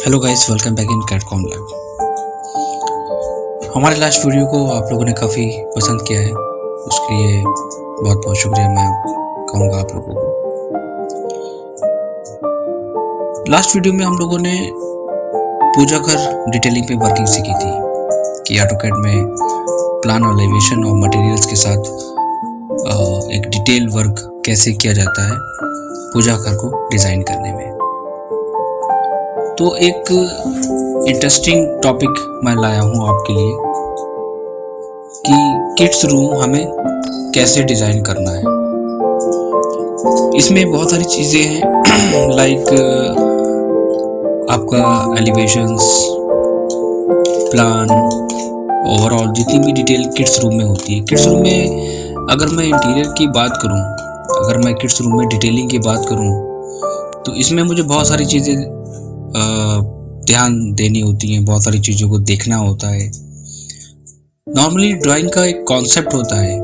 Hello guys, welcome back in Catcom lab. हमारे last video को आप लोगों ने काफ़ी पसंद किया है, उसके लिए बहुत बहुत शुक्रिया मैं कहूँगा आप लोगों को। लास्ट वीडियो में हम लोगों ने पूजा घर डिटेलिंग पे वर्किंग सीखी थी कि ऑटोकैड में प्लान और एलिवेशन और मटेरियल्स के साथ एक डिटेल वर्क कैसे किया जाता है पूजा घर को डिज़ाइन करने में। तो एक इंटरेस्टिंग टॉपिक मैं लाया हूँ आपके लिए कि किड्स रूम हमें कैसे डिज़ाइन करना है। इसमें बहुत सारी चीज़ें हैं लाइक आपका एलिवेशंस, प्लान, ओवरऑल जितनी भी डिटेल किड्स रूम में होती है। किड्स रूम में अगर मैं इंटीरियर की बात करूँ, अगर मैं किड्स रूम में डिटेलिंग की बात करूँ तो इसमें मुझे बहुत सारी चीज़ें ध्यान देनी होती हैं, बहुत सारी चीज़ों को देखना होता है। नॉर्मली ड्राइंग का एक कॉन्सेप्ट होता है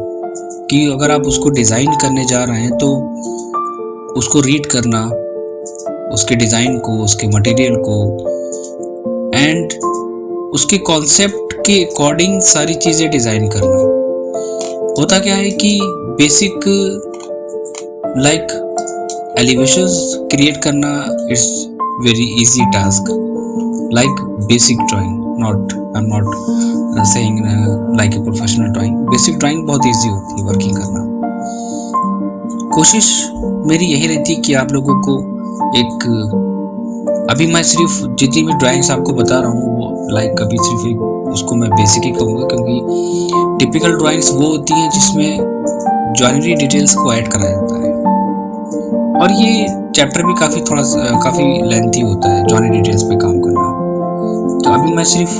कि अगर आप उसको डिज़ाइन करने जा रहे हैं तो उसको रीड करना, उसके डिज़ाइन को, उसके मटेरियल को एंड उसके कॉन्सेप्ट के अकॉर्डिंग सारी चीज़ें डिज़ाइन करना। होता क्या है कि बेसिक लाइक एलिवेशंस क्रिएट करना it's very easy task, like basic drawing. I'm not saying like a professional drawing. Basic drawing बहुत easy होती है वर्किंग करना। कोशिश मेरी यही रहती है कि आप लोगों को एक अभी मैं सिर्फ जितनी भी ड्राइंग्स आपको बता रहा हूँ वो लाइक अभी सिर्फ एक उसको मैं बेसिक ही कहूँगा, क्योंकि टिपिकल ड्राइंग्स वो होती हैं जिसमें ज्वेलरी डिटेल्स को ऐड करा जाता है और ये चैप्टर भी काफ़ी लेंथी होता है जॉनी डिटेल्स पे काम करना। तो अभी मैं सिर्फ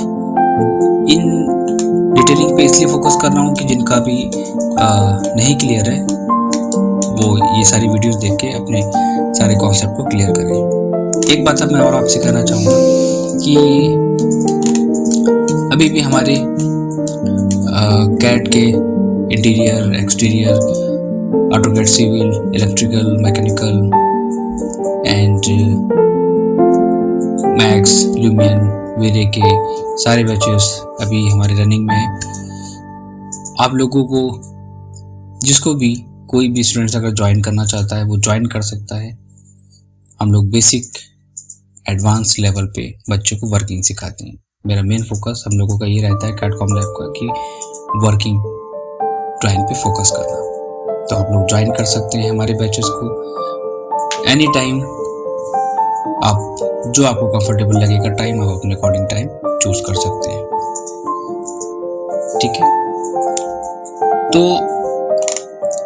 इन डिटेलिंग पे इसलिए फोकस कर रहा हूँ कि जिनका भी नहीं क्लियर है वो ये सारी वीडियोस देख के अपने सारे कॉन्सेप्ट को क्लियर करें। एक बात अब मैं और आपसे कहना चाहूँगा कि अभी भी हमारे कैड के interior, exterior, AutoCAD civil, electrical, mechanical and max, lumion, वीरे के सारे बैचेस अभी हमारे रनिंग में हैं। आप लोगों को जिसको भी कोई भी स्टूडेंट्स अगर ज्वाइन करना चाहता है वो ज्वाइन कर सकता है। हम लोग बेसिक एडवांस लेवल पे बच्चों को वर्किंग सिखाते हैं। मेरा मेन फोकस हम लोगों का ये रहता है कैटकॉम लैब का कि वर्किंग ड्राइंग पे फोकस करना। तो आप लोग ज्वाइन कर सकते हैं हमारे बैचेस को एनी टाइम। आप जो आपको कंफर्टेबल लगेगा टाइम आप अपने अकॉर्डिंग टाइम चूज कर सकते हैं, ठीक है। तो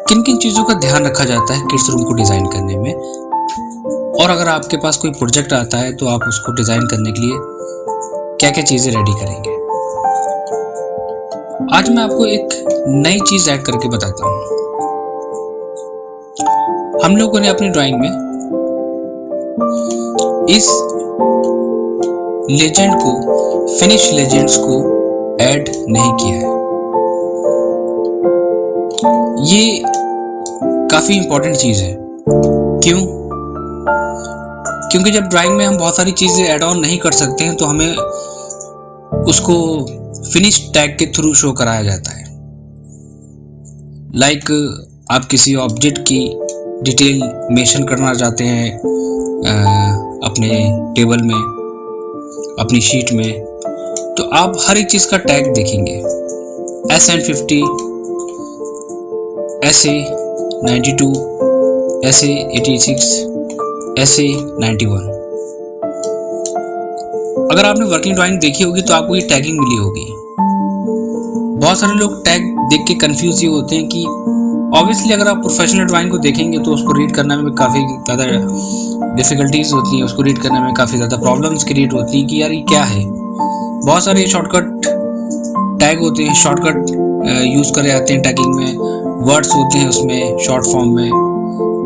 किन किन चीज़ों का ध्यान रखा जाता है किड्स रूम को डिज़ाइन करने में, और अगर आपके पास कोई प्रोजेक्ट आता है तो आप उसको डिज़ाइन करने के लिए क्या क्या चीज़ें रेडी करेंगे। आज मैं आपको एक नई चीज़ ऐड करके बताता हूँ। हम लोगों ने अपनी ड्राइंग में इस लेजेंड को, फिनिश लेजेंड्स को ऐड नहीं किया है। ये काफी इंपॉर्टेंट चीज है। क्यों? क्योंकि जब ड्राइंग में हम बहुत सारी चीजें ऐड ऑन नहीं कर सकते हैं तो हमें उसको फिनिश टैग के थ्रू शो कराया जाता है। लाइक आप किसी ऑब्जेक्ट की डिटेल मेंशन करना चाहते हैं अपने टेबल में, अपनी शीट में, तो आप हर एक चीज़ का टैग देखेंगे। SN50, SA92, SA86, SA91। अगर आपने वर्किंग ड्राइंग देखी होगी तो आपको ये टैगिंग मिली होगी। बहुत सारे लोग टैग देख के कंफ्यूज ही होते हैं कि ऑब्वियसली अगर आप प्रोफेशनल ड्राइंग को देखेंगे तो उसको रीड करने में काफ़ी ज़्यादा डिफ़िकल्टीज होती हैं, उसको रीड करने में काफ़ी ज़्यादा प्रॉब्लम्स क्रिएट होती हैं कि यार ये क्या है। बहुत सारे शॉर्टकट टैग होते हैं, शॉर्टकट यूज़ करे जाते हैं टैगिंग में, वर्ड्स होते हैं उसमें शॉर्ट फॉर्म में,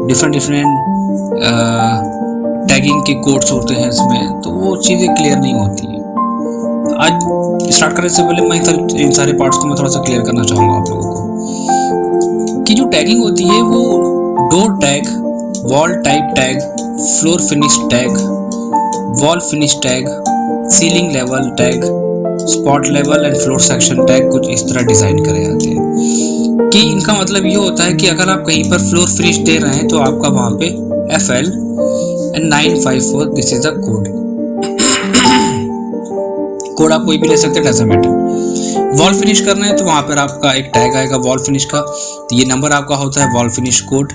डिफरेंट टैगिंग के कोड्स होते हैं इसमें, तो वो चीज़ें क्लियर नहीं होती हैं। आज स्टार्ट करने से पहले मैं इन सारे पार्ट्स को मैं थोड़ा सा क्लियर करना चाहूँगा आप लोगों को कि जो टैगिंग होती है वो door tag, wall type tag, floor finish tag, wall finish tag, ceiling level tag, spot level and floor section tag कुछ इस तरह डिजाइन करे जाते हैं कि इनका मतलब ये होता है कि अगर आप कहीं पर फ्लोर फिनिश दे रहे हैं तो आपका वहां पे FL and 954 this is the code. Code आप कोई भी ले सकते हैं, डजंट मैटर। वॉल फिनिश करना है तो वहां पर आपका एक टैग आएगा वॉल फिनिश का, तो ये नंबर आपका होता है वॉल फिनिश कोड,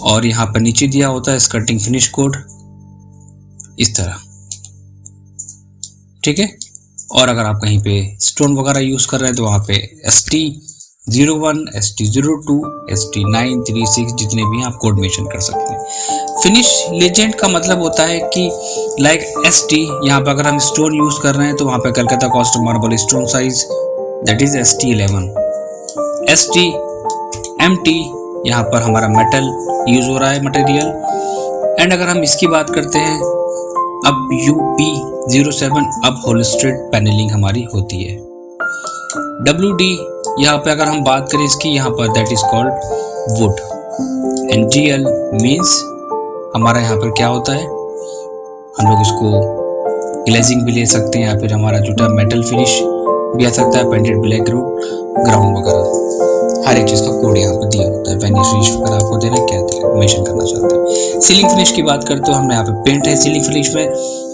और यहाँ पर नीचे दिया होता है स्कर्टिंग फिनिश कोड इस तरह, ठीक है। और अगर आप कहीं पे स्टोन वगैरह यूज कर रहे हैं तो वहाँ पे ST01, ST02, ST936 जितने भी आप कोड मेंशन कर सकते हैं। फिनिश लेजेंड का मतलब होता है कि लाइक ST, यहाँ पर अगर हम स्टोन यूज कर रहे हैं तो वहाँ पे Calcutta coastal marble stone size that is ST11। ST MT यहाँ पर हमारा मेटल यूज हो रहा है मटेरियल। एंड अगर हम इसकी बात करते हैं अब UP07 अब होलिस्टेड पैनलिंग हमारी होती है। WD यहाँ पे अगर हम बात करें इसकी, यहाँ पर that is called would. And GL means हमारा यहाँ पर क्या होता है, हम लोग इसको ग्लेजिंग भी ले सकते हैं या फिर हमारा जूता मेटल फिनिश भी आ सकता है, पेंटेड ब्लैक ग्राउंड वगैरह, हर एक चीज़ का कोड यहाँ पर दिया होता है। वेनिश फिनिश वगैरह आपको देना क्या मेंशन करना चाहते हैं। सीलिंग फिनिश की बात करते हो, हमने यहाँ पे पेंट है सीलिंग फिनिश में,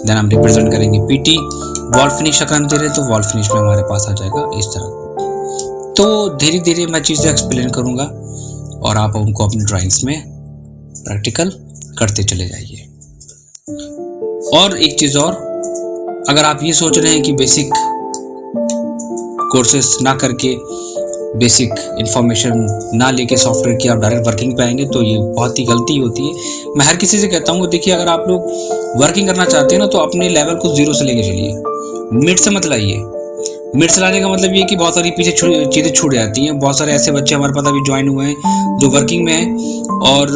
देन हम रिप्रेजेंट करेंगे PT। वॉल फिनिश अगर हम दे रहे हैं तो वॉल फिनिश में हमारे पास आ जाएगा इस तरह। तो धीरे धीरे मैं चीज़ें एक्सप्लेन करूँगा और आप उनको अपनी ड्राइंग्स में प्रैक्टिकल करते चले जाइए। और एक चीज़ और, अगर आप ये सोच रहे हैं कि बेसिक कोर्सेस ना करके, बेसिक इन्फॉर्मेशन ना लेके सॉफ्टवेयर की आप डायरेक्ट वर्किंग पे आएंगे तो ये बहुत ही गलती होती है। मैं हर किसी से कहता हूँ, देखिए अगर आप लोग वर्किंग करना चाहते हैं ना तो अपने लेवल को 0 से लेके चलिए, मिड से मत लाइए। मिड से लाने का मतलब ये कि बहुत सारी पीछे चीज़ें छूट जाती हैं। बहुत सारे ऐसे बच्चे हमारे पास अभी ज्वाइन हुए हैं जो वर्किंग में हैं और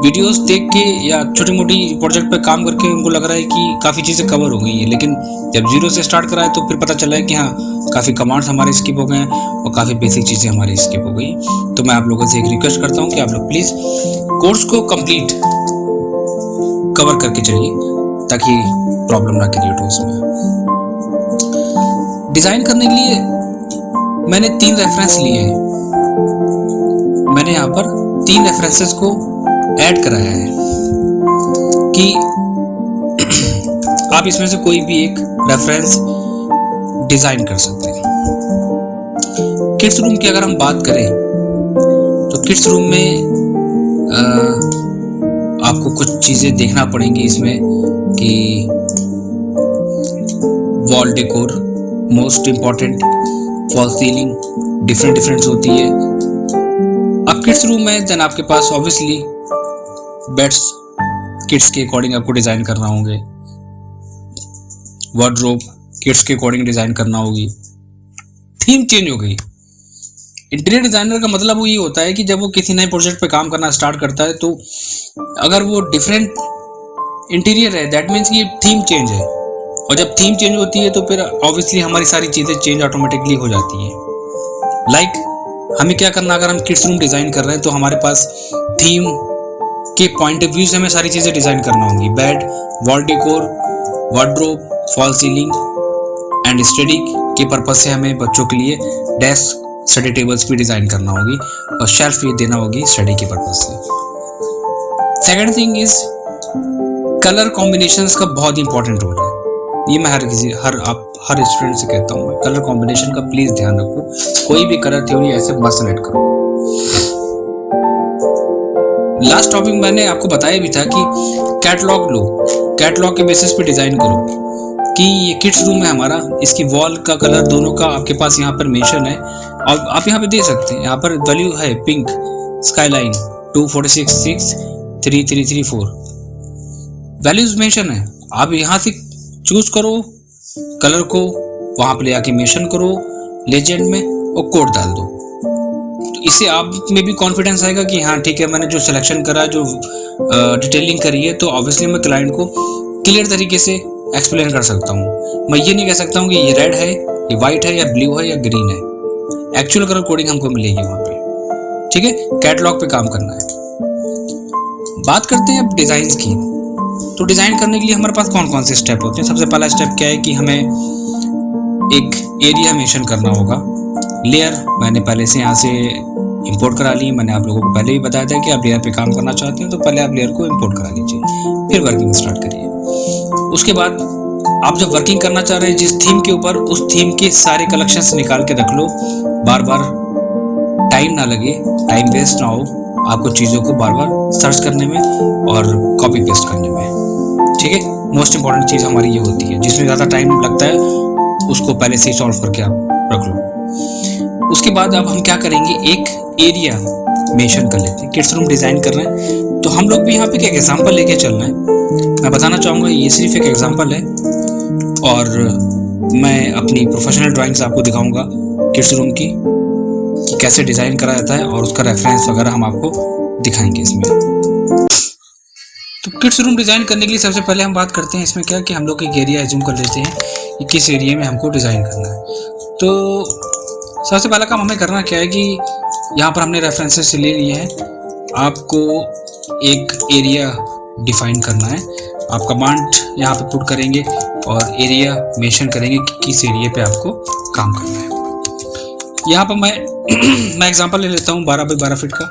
वीडियोस देख के या छोटी मोटी प्रोजेक्ट पे काम करके उनको लग रहा है कि काफ़ी चीज़ें कवर हो गई हैं, लेकिन जब 0 से स्टार्ट करा है तो फिर पता चला है कि हाँ काफ़ी कमांड्स हमारे स्किप हो गए हैं और काफ़ी बेसिक चीज़ें हमारी स्किप हो गई। तो मैं आप लोगों से एक रिक्वेस्ट करता हूँ कि आप लोग प्लीज़ कोर्स को कंप्लीट कवर करके चलिए ताकि प्रॉब्लम ना क्रिएट हो उसमें। डिज़ाइन करने के लिए मैंने 3 रेफरेंस लिए हैं। मैंने यहाँ पर 3 रेफरेंसेस को ऐड कराया है कि आप इसमें से कोई भी एक रेफरेंस डिजाइन कर सकते हैं। किड्स रूम की अगर हम बात करें तो किड्स रूम में आपको कुछ चीजें देखना पड़ेंगी इसमें कि wall decor most important, fall ceiling different होती है। अब किड्स रूम में देन आपके पास ऑब्वियसली बेड्स किड्स के अकॉर्डिंग आपको डिजाइन करना होंगे, वार्डरोब किड्स के अकॉर्डिंग डिजाइन करना होगी। थीम चेंज हो गई। इंटीरियर डिजाइनर का मतलब वो ये होता है कि जब वो किसी नए प्रोजेक्ट पे काम करना स्टार्ट करता है तो अगर वो डिफरेंट इंटीरियर है दैट मीन्स कि थीम चेंज है, और जब थीम चेंज होती है तो फिर ऑब्वियसली हमारी सारी चीज़ें चेंज ऑटोमेटिकली हो जाती हैं। लाइक हमें क्या करना, अगर हम किड्स रूम डिज़ाइन कर रहे हैं तो हमारे पास थीम के पॉइंट ऑफ व्यू से हमें सारी चीज़ें डिज़ाइन करना होंगी। Bed, wall decor, wardrobe, fall ceiling and study के पर्पज से हमें बच्चों के लिए डेस्क, स्टडी टेबल्स भी डिज़ाइन करना होगी और शेल्फ भी देना होगी स्टडी के पर्पज से। Second thing is colour combinations का बहुत इंपॉर्टेंट रोल है। ये मैं हर स्टूडेंट से कहता हूँ, कलर कॉम्बिनेशन का प्लीज ध्यान रखो। कोई भी कलर थ्योरी ऐसे मत सेलेक्ट करो। लास्ट टॉपिक मैंने आपको बताया भी था कि कैटलॉग लो, कैटलॉग के बेसिस पे डिजाइन करो कि ये किड्स रूम है हमारा, इसकी वॉल का कलर दोनों का आपके पास यहाँ पर मेंशन है और आप यहाँ पे दे सकते हैं। यहाँ पर वैल्यू है पिंक स्काईलाइन 246 3334 वैल्यूज मेंशन है। आप यहाँ से चूज करो कलर को, वहां पे ले आके मेंशन करो लेजेंड में और कोड डाल दो। तो इससे आप में भी कॉन्फिडेंस आएगा कि हाँ ठीक है, मैंने जो सिलेक्शन करा, जो डिटेलिंग करी है, तो ऑब्वियसली मैं क्लाइंट को क्लियर तरीके से एक्सप्लेन कर सकता हूँ। मैं ये नहीं कह सकता हूँ कि ये रेड है, ये व्हाइट है या ब्लू है या ग्रीन है। एक्चुअल कलर कोडिंग हमको मिलेगी वहां पे। ठीक है, कैटलॉग पे काम करना है। बात करते हैं अब डिजाइन की। तो डिज़ाइन करने के लिए हमारे पास कौन कौन से स्टेप होते हैं? सबसे पहला स्टेप क्या है कि हमें एक एरिया मेंशन करना होगा। लेयर मैंने पहले से यहाँ से इंपोर्ट करा ली। मैंने आप लोगों को पहले भी बताया था कि आप लेयर पे काम करना चाहते हैं तो पहले आप लेयर को इंपोर्ट करा लीजिए, फिर वर्किंग स्टार्ट करिए। उसके बाद आप जब वर्किंग करना चाह रहे हैं जिस थीम के ऊपर, उस थीम के सारे कलेक्शंस निकाल के रख लो। बार बार टाइम ना लगे, टाइम वेस्ट ना हो आपको चीज़ों को बार बार सर्च करने में और कॉपी पेस्ट करने में। ठीक है, मोस्ट इंपॉर्टेंट चीज़ हमारी ये होती है, जिसमें ज़्यादा टाइम लगता है उसको पहले से ही सॉल्व करके आप रख लो। उसके बाद अब हम क्या करेंगे, एक एरिया मेंशन कर लेते हैं। किड्स रूम डिज़ाइन कर रहे हैं तो हम लोग भी यहाँ पे एक एग्जाम्पल लेके चल रहे हैं। मैं बताना चाहूँगा ये सिर्फ एक एग्जाम्पल है और मैं अपनी प्रोफेशनल ड्राइंग्स आपको दिखाऊंगा किड्स रूम की कि कैसे डिज़ाइन करा जाता है और उसका रेफरेंस वगैरह हम आपको दिखाएंगे इसमें। तो किड्स रूम डिज़ाइन करने के लिए सबसे पहले हम बात करते हैं इसमें क्या कि हम लोग एक एरिया एज्यूम कर लेते हैं कि किस एरिया में हमको डिज़ाइन करना है। तो सबसे पहला काम हमें करना क्या है कि यहाँ पर हमने रेफरेंसेस से ले लिए हैं। आपको एक एरिया डिफाइन करना है। आप कमांड यहाँ पे पुट करेंगे और एरिया मेंशन करेंगे कि किस एरिया पे आपको काम करना है। यहाँ पर मैं एग्जांपल ले लेता हूँ 12 बाई 12 फीट का।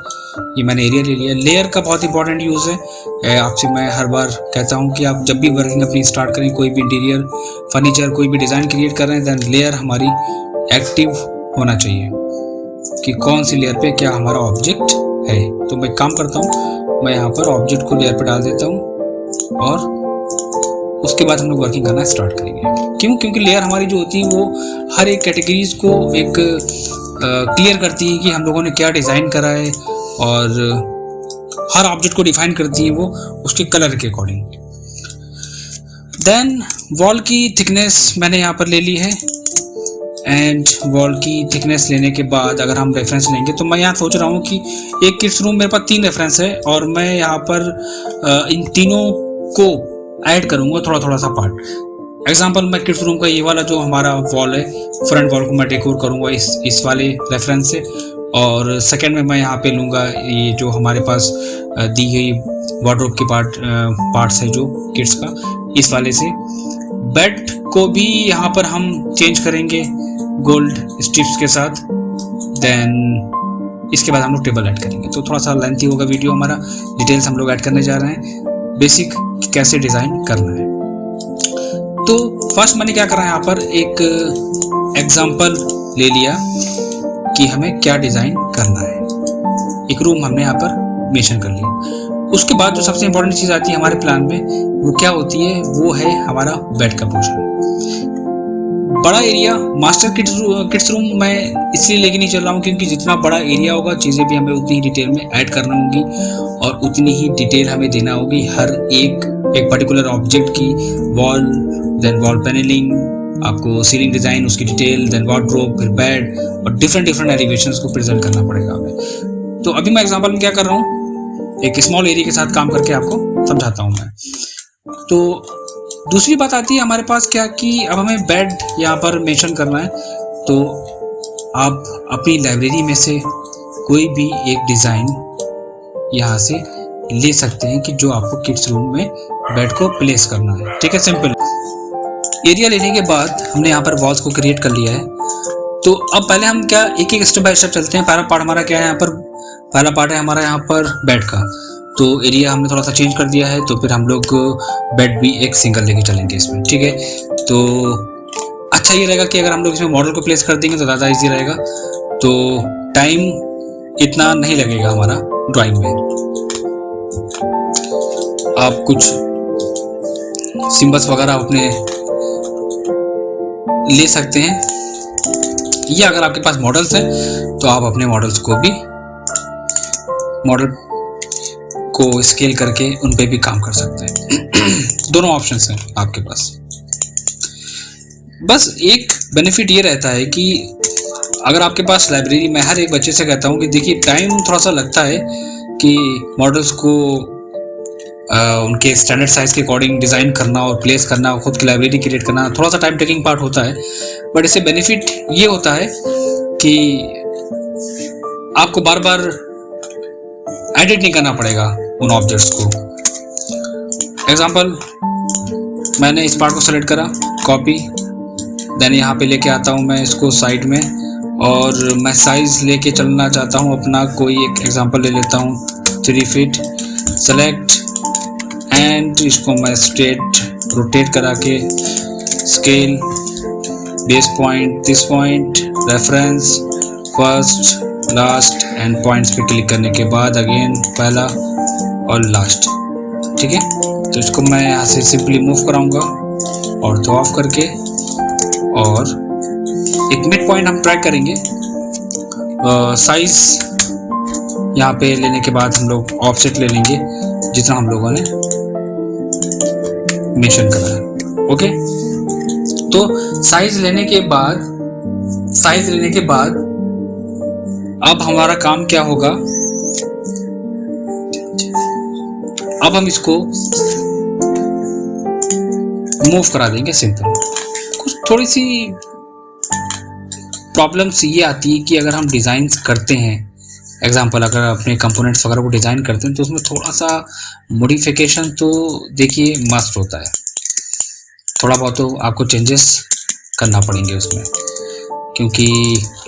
ये मैंने एरिया ले लिया। लेयर का बहुत इंपॉर्टेंट यूज़ है। आपसे मैं हर बार कहता हूँ कि आप जब भी वर्किंग अपनी स्टार्ट करें, कोई भी इंटीरियर फर्नीचर कोई भी डिज़ाइन क्रिएट कर रहे हैं, दैन लेयर हमारी एक्टिव होना चाहिए कि कौन सी लेयर पे क्या हमारा ऑब्जेक्ट है। तो मैं काम करता हूँ, मैं यहाँ पर ऑब्जेक्ट को लेयर पे डाल देता हूँ और उसके बाद हम लोग वर्किंग करना स्टार्ट करेंगे। क्यों? क्योंकि लेयर हमारी जो होती है वो हर एक कैटेगरीज को एक क्लियर करती है कि हम लोगों ने क्या डिज़ाइन करा है और हर ऑब्जेक्ट को डिफाइन करती है वो उसके कलर के अकॉर्डिंग। देन वॉल की थिकनेस मैंने यहाँ पर ले ली है एंड वॉल की थिकनेस लेने के बाद अगर हम रेफरेंस लेंगे तो मैं यहाँ सोच रहा हूँ कि एक किड्स रूम मेरे पास 3 रेफरेंस है और मैं यहाँ पर इन तीनों को ऐड करूँगा थोड़ा थोड़ा सा पार्ट। एग्जांपल मैं किड्स रूम का ये वाला जो हमारा वॉल है, फ्रंट वॉल को मैं डेकोर करूँगा इस वाले रेफरेंस से और सेकंड में मैं यहाँ पे लूँगा ये जो हमारे पास दी गई वार्डरोब की पार्ट्स है जो किड्स का, इस वाले से। बेड को भी यहाँ पर हम चेंज करेंगे गोल्ड स्ट्रिप्स के साथ। देन इसके बाद हम लोग टेबल ऐड करेंगे। तो थोड़ा सा लेंथी होगा वीडियो हमारा, डिटेल्स हम लोग ऐड करने जा रहे हैं, बेसिक कैसे डिज़ाइन करना है। तो फर्स्ट मैंने क्या करा है, यहाँ पर एक एग्जांपल ले लिया कि हमें क्या डिज़ाइन करना है। एक रूम हमने यहाँ पर मेंशन कर लिया। उसके बाद जो सबसे इंपॉर्टेंट चीज़ आती है हमारे प्लान में वो क्या होती है, वो है हमारा बेड का पोर्शन। बड़ा एरिया मास्टर किड्स रूम मैं इसलिए लेके नहीं चल रहा हूँ क्योंकि जितना बड़ा एरिया होगा चीज़ें भी हमें उतनी ही डिटेल में ऐड करना होगी और उतनी ही डिटेल हमें देना होगी हर एक पर्टिकुलर ऑब्जेक्ट की। वॉल, देन वॉल पैनलिंग, आपको सीलिंग डिज़ाइन उसकी डिटेल, देन वार्डरोब, फिर बेड और डिफरेंट एलिवेशंस को प्रेजेंट करना पड़ेगा हमें। तो अभी मैं एग्जांपल में क्या कर रहा हूँ, एक स्मॉल एरिया के साथ काम करके आपको समझाता हूँ मैं। तो दूसरी बात आती है हमारे पास क्या कि अब हमें बेड यहाँ पर मेंशन करना है। तो आप अपनी लाइब्रेरी में से कोई भी एक डिज़ाइन यहाँ से ले सकते हैं कि जो आपको किड्स रूम में बेड को प्लेस करना है। ठीक है, सिंपल। एरिया लेने के बाद हमने यहाँ पर वॉल्स को क्रिएट कर लिया है। तो अब पहले हम क्या एक एक स्टेप बाय स्टेप चलते हैं। पहला पार्ट हमारा क्या है, यहाँ पर पहला पार्ट है हमारा यहाँ पर बेड का। तो एरिया हमने थोड़ा सा चेंज कर दिया है, तो फिर हम लोग बेड भी एक सिंगल लेके चलेंगे इसमें। ठीक है, तो अच्छा ये रहेगा कि अगर हम लोग इसमें मॉडल को प्लेस कर देंगे तो ज़्यादा इजी रहेगा, तो टाइम इतना नहीं लगेगा हमारा ड्राइंग में। आप कुछ सिंबल्स वगैरह अपने ले सकते हैं, या अगर आपके पास मॉडल्स हैं तो आप अपने मॉडल्स को भी मॉडल को स्केल करके उन पे भी काम कर सकते हैं। दोनों ऑप्शंस हैं आपके पास। बस एक बेनिफिट ये रहता है कि अगर आपके पास लाइब्रेरी, मैं हर एक बच्चे से कहता हूँ कि देखिए टाइम थोड़ा सा लगता है कि मॉडल्स को उनके स्टैंडर्ड साइज के अकॉर्डिंग डिज़ाइन करना और प्लेस करना, खुद की लाइब्रेरी क्रिएट करना थोड़ा सा टाइम टेकिंग पार्ट होता है। बट इससे बेनिफिट ये होता है कि आपको बार बार एडिट नहीं करना पड़ेगा उन ऑब्जेक्ट्स को। एग्जांपल, मैंने इस पार्ट को सेलेक्ट करा, कॉपी, देन यहाँ पे लेके आता हूँ मैं इसको साइड में, और मैं साइज़ लेके चलना चाहता हूँ अपना, कोई एक एग्जांपल ले लेता हूँ 3 फीट, सेलेक्ट एंड इसको मैं स्ट्रेट रोटेट करा के scale, base point, this point, reference, first, last and points पे क्लिक करने के बाद अगेन पहला और लास्ट। ठीक है, तो इसको मैं यहाँ से सिंपली मूव कराऊंगा और तो ऑफ करके, और एक मिड पॉइंट हम ट्रैक करेंगे। साइज यहाँ पे लेने के बाद हम लोग ऑफसेट ले लेंगे जितना हम लोगों ने मेंशन करा है। ओके, तो साइज लेने के बाद अब हमारा काम क्या होगा, अब हम इसको मूव करा देंगे सिंपल। कुछ थोड़ी सी प्रॉब्लम्स ये आती है कि अगर हम डिज़ाइन करते हैं, एग्जांपल अगर अपने कंपोनेंट्स वगैरह को डिज़ाइन करते हैं तो उसमें थोड़ा सा मॉडिफिकेशन तो देखिए मस्ट होता है, थोड़ा बहुत तो आपको चेंजेस करना पड़ेंगे उसमें, क्योंकि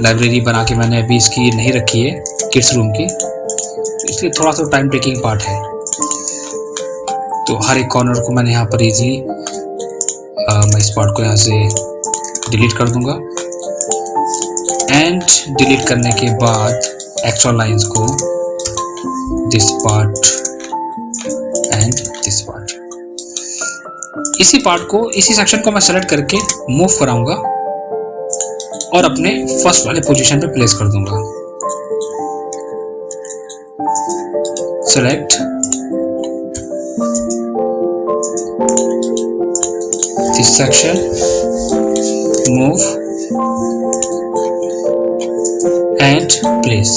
लाइब्रेरी बना के मैंने अभी इसकी नहीं रखी है किड्स रूम की, इसलिए थोड़ा सा टाइम टेकिंग पार्ट है। तो हर एक कॉर्नर को मैंने यहाँ पर इजीली मैं इस पार्ट को यहाँ से डिलीट कर दूंगा, एंड डिलीट करने के बाद एक्स्ट्रा लाइंस को this part and this part, इसी पार्ट को, इसी सेक्शन को मैं सेलेक्ट करके मूव कराऊंगा और अपने फर्स्ट वाले पोजीशन पे प्लेस कर दूंगा। Select this section, move and place.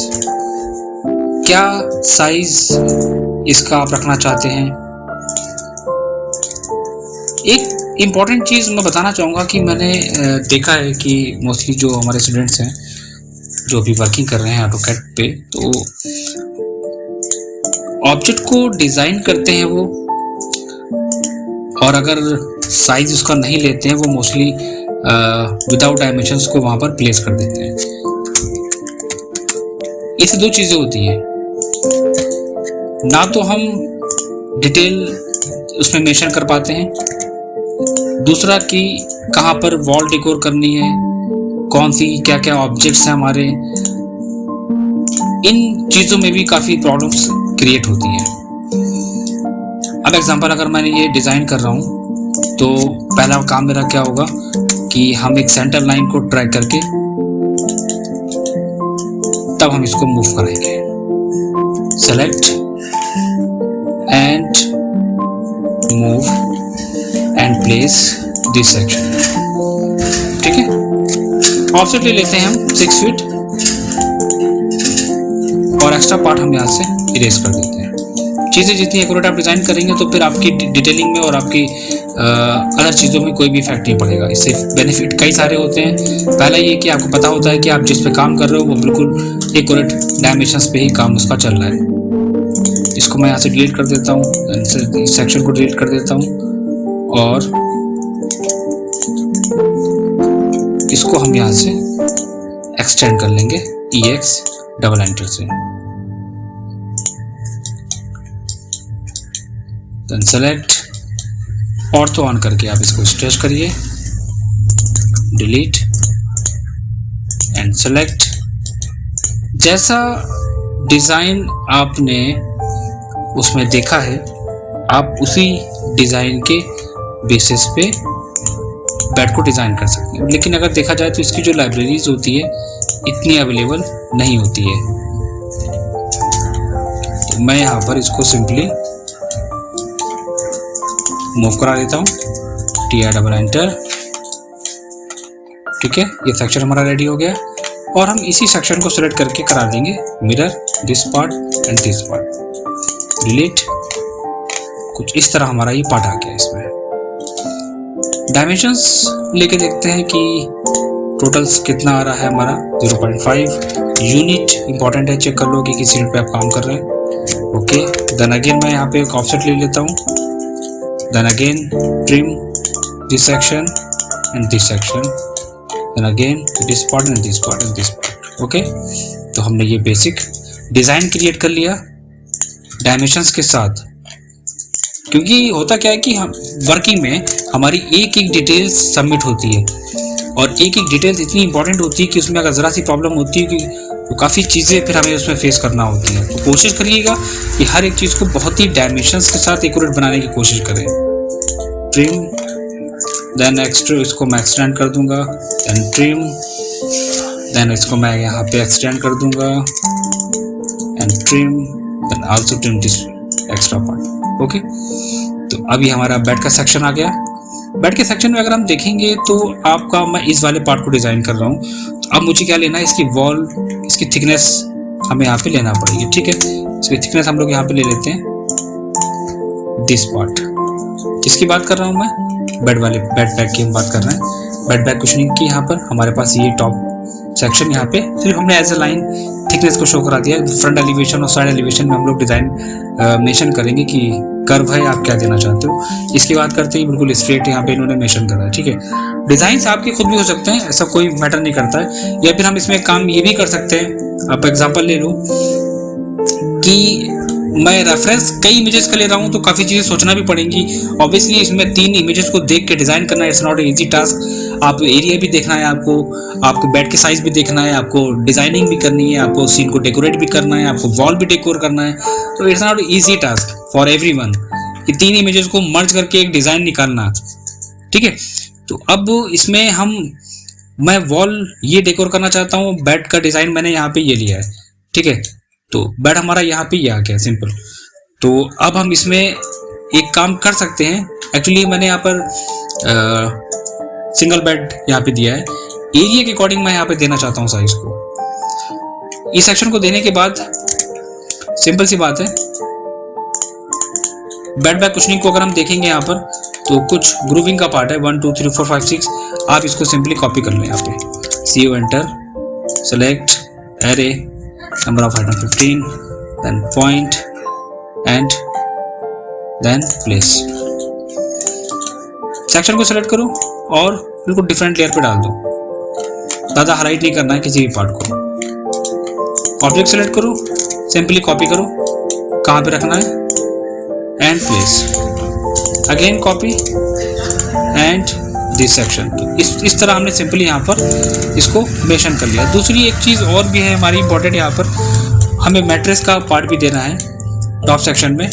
क्या साइज इसका आप रखना चाहते हैं? एक इम्पॉर्टेंट चीज़ मैं बताना चाहूँगा कि मैंने देखा है कि मोस्टली जो हमारे स्टूडेंट्स हैं जो भी वर्किंग कर रहे हैं ऑटोकैड पे, तो ऑब्जेक्ट को डिज़ाइन करते हैं वो, और अगर साइज उसका नहीं लेते हैं वो मोस्टली विदाउट डायमेंशंस को वहाँ पर प्लेस कर देते हैं। इससे दो चीज़ें होती हैं, ना तो हम डिटेल उसमें मेंशन कर पाते हैं, दूसरा कि कहाँ पर वॉल डेकोर करनी है, कौन सी क्या क्या ऑब्जेक्ट्स हैं हमारे, इन चीज़ों में भी काफ़ी प्रॉब्लम्स क्रिएट होती हैं। अब एग्जांपल, अगर मैंने ये डिज़ाइन कर रहा हूँ तो पहला काम मेरा क्या होगा कि हम एक सेंटर लाइन को ट्रैक करके तब हम इसको मूव करेंगे। Select and move and place this section. ठीक है, ऑफसेट ले लेते हैं हम 6 फीट, और एक्स्ट्रा पार्ट हम यहाँ से इरेज कर देते हैं। चीज़ें जितनी एक्यूरेट आप डिज़ाइन करेंगे तो फिर आपकी डिटेलिंग में और आपकी अदर चीज़ों में कोई भी इफेक्ट नहीं पड़ेगा। इससे बेनिफिट कई सारे होते हैं। पहला ये कि आपको पता होता है कि आप जिस पे काम कर रहे हो वो बिल्कुल एक्यूरेट डायमेंशंस पे ही काम उसका चल रहा है। इसको मैं यहाँ से डिलीट कर देता हूँ, इस सेक्शन को डिलीट कर देता हूँ, और इसको हम यहाँ से एक्सटेंड कर लेंगे EX डबल एंटर से। देन सेलेक्ट, ऑर्थो ऑन करके आप इसको स्ट्रेच करिए, डिलीट एंड सेलेक्ट। जैसा डिज़ाइन आपने उसमें देखा है आप उसी डिज़ाइन के बेसिस पे बेड को डिज़ाइन कर सकते हैं, लेकिन अगर देखा जाए तो इसकी जो लाइब्रेरीज होती है इतनी अवेलेबल नहीं होती है। तो मैं यहाँ पर इसको सिंपली मूव करा देता हूँ, TR डबल एंटर। ठीक है, ये सेक्शन हमारा रेडी हो गया, और हम इसी सेक्शन को सिलेक्ट करके करा देंगे mirror this part and this part, delete. कुछ इस तरह हमारा ये पार्ट आ गया। इसमें डायमेंशंस लेके देखते हैं कि टोटल्स कितना आ रहा है हमारा। 0.5 यूनिट इंपॉर्टेंट है, चेक कर लो कि किस यूनिट पे आप काम कर रहे हैं। ओके, देन अगेन मैं यहाँ पे एक ऑफसेट ले लेता हूँ then again trim this section and this section, then again this part and this part and this part. Okay, तो हमने ये बेसिक डिज़ाइन क्रिएट कर लिया डायमेंशंस के साथ। क्योंकि होता क्या है कि हम वर्किंग में हमारी एक एक डिटेल सबमिट होती है और एक एक डिटेल इतनी इंपॉर्टेंट होती है कि उसमें अगर ज़रा सी प्रॉब्लम होती है कि तो काफ़ी चीज़ें फिर हमें उसमें फेस करना होती है। तो कोशिश करिएगा कि हर एक चीज़ को बहुत ही डायमेंशंस के साथ एक्यूरेट बनाने की कोशिश करें। ट्रिम, देन एक्स्ट्रा इसको मैं एक्सटेंड कर दूंगा, देन ट्रिम, देन इसको मैं यहाँ पे एक्सटेंड कर दूंगा and trim, then also trim this extra part. Okay, तो अभी हमारा बेड का सेक्शन आ गया। बेड के सेक्शन में अगर हम देखेंगे तो आपका मैं इस वाले पार्ट को डिज़ाइन कर रहा हूँ, तो अब मुझे क्या लेना है, इसकी वॉल, इसकी थिकनेस हमें यहाँ पे लेना पड़ेगी। ठीक है, इसकी थिकनेस हम लोग यहाँ पे ले लेते हैं दिस पार्ट। किसकी बात कर रहा हूँ मैं, बेड वाले बेड बैग की हम बात कर रहे हैं। बेड बैग कुशनिंग की यहाँ पर हमारे पास ये टॉप सेक्शन यहाँ पे सिर्फ हमने एज ए लाइन थिकनेस को शो करा दिया। फ्रंट एलिवेशन और साइड एलिवेशन में हम लोग डिज़ाइन मेंशन करेंगे कि कर्व है, आप क्या देना चाहते हो। इसकी बात करते हैं बिल्कुल स्ट्रेट यहाँ पे इन्होंने मेंशन करा है। ठीक है, डिज़ाइन आपके खुद भी हो सकते हैं, ऐसा कोई मैटर नहीं करता है। या फिर हम इसमें काम ये भी कर सकते हैं, आप एग्जांपल ले लो कि मैं रेफरेंस कई इमेजेस का ले रहा हूँ तो काफ़ी चीज़ें सोचना भी पड़ेंगी। ऑब्वियसली इसमें 3 इमेजेस को देख के डिज़ाइन करना इट्स नॉट इजी टास्क। आप एरिया भी देखना है, आपको बेड के साइज भी देखना है, आपको डिज़ाइनिंग भी करनी है, आपको सीन को डेकोरेट भी करना है, आपको वॉल भी डेकोर करना है। तो it's not easy task for everyone कि 3 इमेजेस को मर्ज करके एक डिज़ाइन निकालना। ठीक है, तो अब इसमें मैं वॉल ये डेकोर करना चाहता हूँ, बेड का डिज़ाइन मैंने यहाँ पे ये लिया है। ठीक है, तो बेड हमारा यहाँ पे ये आ गया सिंपल। तो अब हम इसमें एक काम कर सकते हैं। एक्चुअली मैंने यहाँ पर सिंगल बेड यहाँ पे दिया है, एरिया के अकॉर्डिंग मैं यहाँ पे देना चाहता हूँ साइज को। इस सेक्शन को देने के बाद सिंपल सी बात है, बेड बैक कुशनिंग को अगर हम देखेंगे यहाँ पर तो कुछ ग्रूविंग का पार्ट है 1 2 3 4 5 6। आप इसको सिंपली कॉपी कर लें यहाँ पे, CO enter, select array, number of item 15, then point and then place। Section को सेलेक्ट करो और बिल्कुल डिफरेंट लेयर पे डाल दो, ज़्यादा हाईलाइट नहीं करना है किसी भी पार्ट को। ऑब्जेक्ट सेलेक्ट करो, सिंपली कॉपी करो, कहाँ पे रखना है and place, again copy and this section. तो इस तरह हमने सिंपली यहाँ पर इसको मेंशन कर लिया। दूसरी एक चीज़ और भी है हमारी इंपॉर्टेंट, यहाँ पर हमें मैट्रेस का पार्ट भी देना है टॉप सेक्शन में।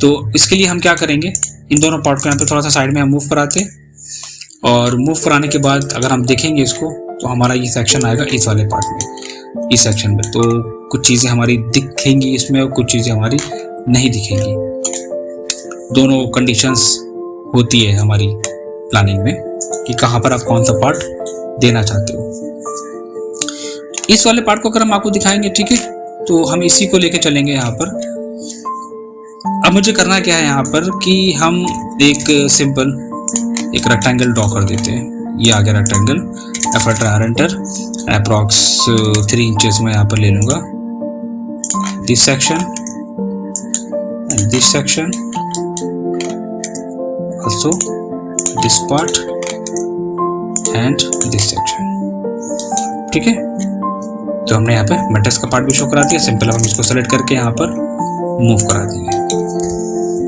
तो इसके लिए हम क्या करेंगे, इन दोनों पार्ट को यहाँ पे थोड़ा सा साइड में हम मूव कराते हैं और मूव कराने के बाद अगर हम देखेंगे इसको तो हमारा ये सेक्शन आएगा इस वाले पार्ट में, इस सेक्शन में। तो कुछ चीज़ें हमारी दिखेंगी इसमें और कुछ चीज़ें हमारी नहीं दिखेंगी। दोनों कंडीशंस होती है हमारी प्लानिंग में कि कहाँ पर आप कौन सा पार्ट देना चाहते हो। इस वाले पार्ट को अगर हम आपको दिखाएंगे, ठीक है, तो हम इसी को लेके चलेंगे यहाँ पर। अब मुझे करना क्या है यहाँ पर कि हम एक सिंपल एक रेक्टेंगल ड्रॉ कर देते हैं। ये आ गया रेक्टेंगल, एंटर, अप्रॉक्स 3 इंचेस में यहाँ पर ले लूँगा। This section and this section, also this part and this section. ठीक है, तो हमने यहाँ पे मैट्रेस का पार्ट भी शो करा दिया। सिंपल हम इसको सेलेक्ट करके यहाँ पर मूव करा देंगे।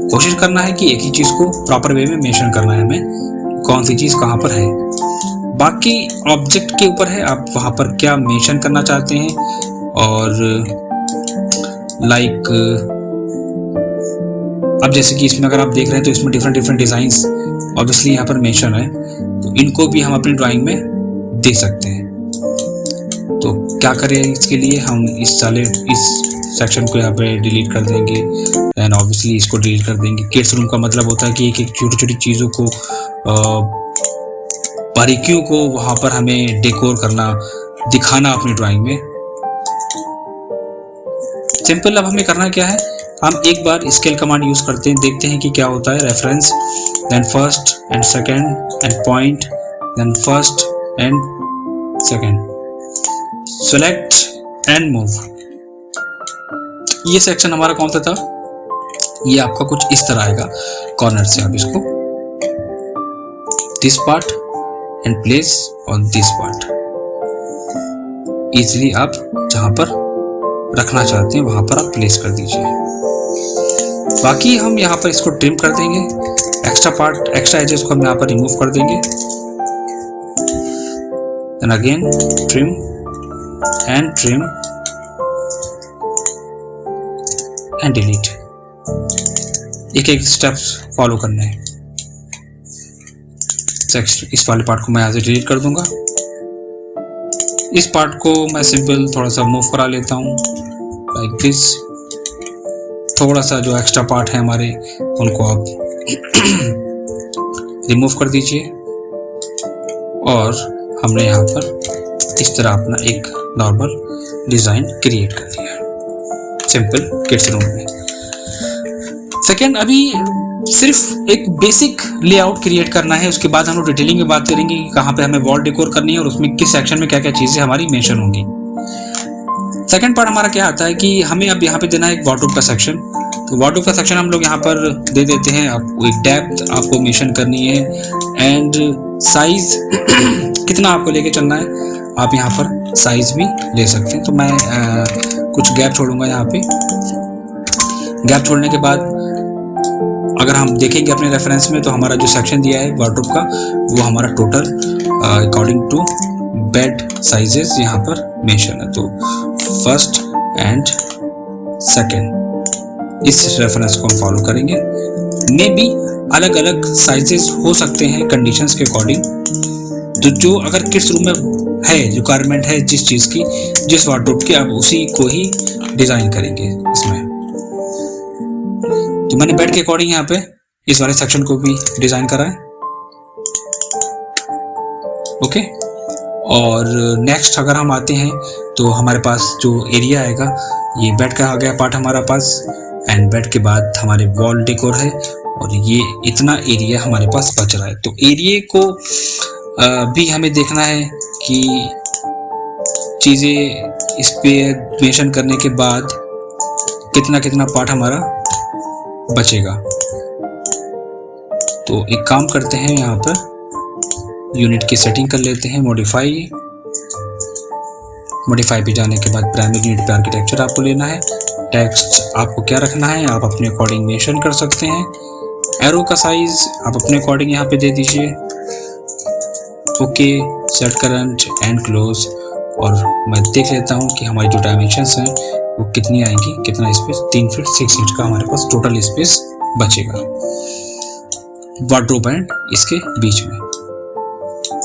कोशिश करना है कि एक ही चीज़ को प्रॉपर वे में मेंशन करना है हमें, कौन सी चीज़ कहाँ पर है। बाकी ऑब्जेक्ट के ऊपर है, आप वहाँ पर क्या मेंशन करना चाहते हैं। और लाइक अब जैसे कि इसमें अगर आप देख रहे हैं तो इसमें डिफरेंट डिज़ाइंस ऑब्वियसली यहाँ पर मेंशन है, तो इनको भी हम अपनी ड्राइंग में दे सकते हैं। तो क्या करें इसके लिए, हम इस सेक्शन को यहाँ पे डिलीट कर देंगे, एंड ऑब्वियसली इसको डिलीट कर देंगे। किड्स रूम का मतलब होता है कि एक छोटी छोटी चीज़ों को, बारीकियों को वहाँ पर हमें डेकोर करना, दिखाना अपनी ड्राइंग में। सिंपल अब हमें करना क्या है, हम एक बार स्केल कमांड यूज करते हैं, देखते हैं कि क्या होता है। Reference, then first and second and point, then first and second, select and move. ये सेक्शन हमारा कौन सा था, ये आपका कुछ इस तरह आएगा कॉर्नर से। आप इसको this part and place on this part, easily आप जहां पर रखना चाहते हैं वहां पर आप प्लेस कर दीजिए। बाकी हम यहाँ पर इसको ट्रिम कर देंगे, एक्स्ट्रा एजेस को हम यहाँ पर रिमूव कर देंगे। Then again trim and trim and delete. एक एक स्टेप्स फॉलो करने हैं। इस वाले पार्ट को मैं यहाँ से डिलीट कर दूंगा। इस पार्ट को मैं सिंपल थोड़ा सा मूव करा लेता हूँ लाइक दिस। थोड़ा सा जो एक्स्ट्रा पार्ट है हमारे उनको आप रिमूव कर दीजिए। और हमने यहाँ पर इस तरह अपना एक नॉर्मल डिज़ाइन क्रिएट कर दिया सिंपल किड्स रूम में। सेकेंड, अभी सिर्फ एक बेसिक लेआउट क्रिएट करना है। उसके बाद हम लोग डिटेलिंग में बात करेंगे कि कहाँ पे हमें वॉल डेकोर करनी है और उसमें किस सेक्शन में क्या क्या चीज़ें हमारी मेंशन होंगी। सेकंड पार्ट हमारा क्या आता है कि हमें अब यहाँ पे देना है एक वार्डरोब का सेक्शन। तो वार्डरोब का सेक्शन हम लोग यहाँ पर दे देते हैं। आपको एक डेप्थ आपको मेंशन करनी है एंड साइज कितना आपको लेके चलना है, आप यहाँ पर साइज भी ले सकते हैं। तो मैं कुछ गैप छोड़ूंगा यहाँ पे। गैप छोड़ने के बाद अगर हम देखेंगे अपने रेफरेंस में तो हमारा जो सेक्शन दिया है वार्डरोब का वो हमारा total according to bed sizes यहाँ पर मेंशन है। तो फर्स्ट एंड सेकंड इस रेफरेंस को हम फॉलो करेंगे। मे बी अलग अलग साइजेस हो सकते हैं कंडीशंस के अकॉर्डिंग। तो जो अगर किड्स रूम में है रिक्वायरमेंट है जिस चीज़ की, जिस वार्डरोब की, आप उसी को ही डिज़ाइन करेंगे इसमें। तो मैंने बेड के अकॉर्डिंग यहाँ पे इस वाले सेक्शन को भी डिज़ाइन करा है। ओके, और नेक्स्ट अगर हम आते हैं तो हमारे पास जो एरिया आएगा ये बेड का आ गया पार्ट हमारा पास। एंड बेड के बाद हमारे वॉल डेकोर है और ये इतना एरिया हमारे पास बच रहा है। तो एरिया को भी हमें देखना है कि चीज़ें इस पे मेंशन करने के बाद कितना कितना पार्ट हमारा बचेगा। तो एक काम करते हैं, यहाँ पर यूनिट की सेटिंग कर लेते हैं। मॉडिफाई पे जाने के बाद प्राइमरी यूनिट पे आर्किटेक्चर आपको लेना है। टेक्स्ट आपको क्या रखना है आप अपने अकॉर्डिंग मेंशन कर सकते हैं। एरो का साइज आप अपने अकॉर्डिंग यहाँ पे दे दीजिए। Okay, set current and close. और मैं देख लेता हूँ कि हमारी जो डायमेंशंस हैं वो कितनी आएंगी, कितना स्पेस। 3 फीट 6 इंच का हमारे पास टोटल स्पेस बचेगा वार्डरोब एंड इसके बीच में।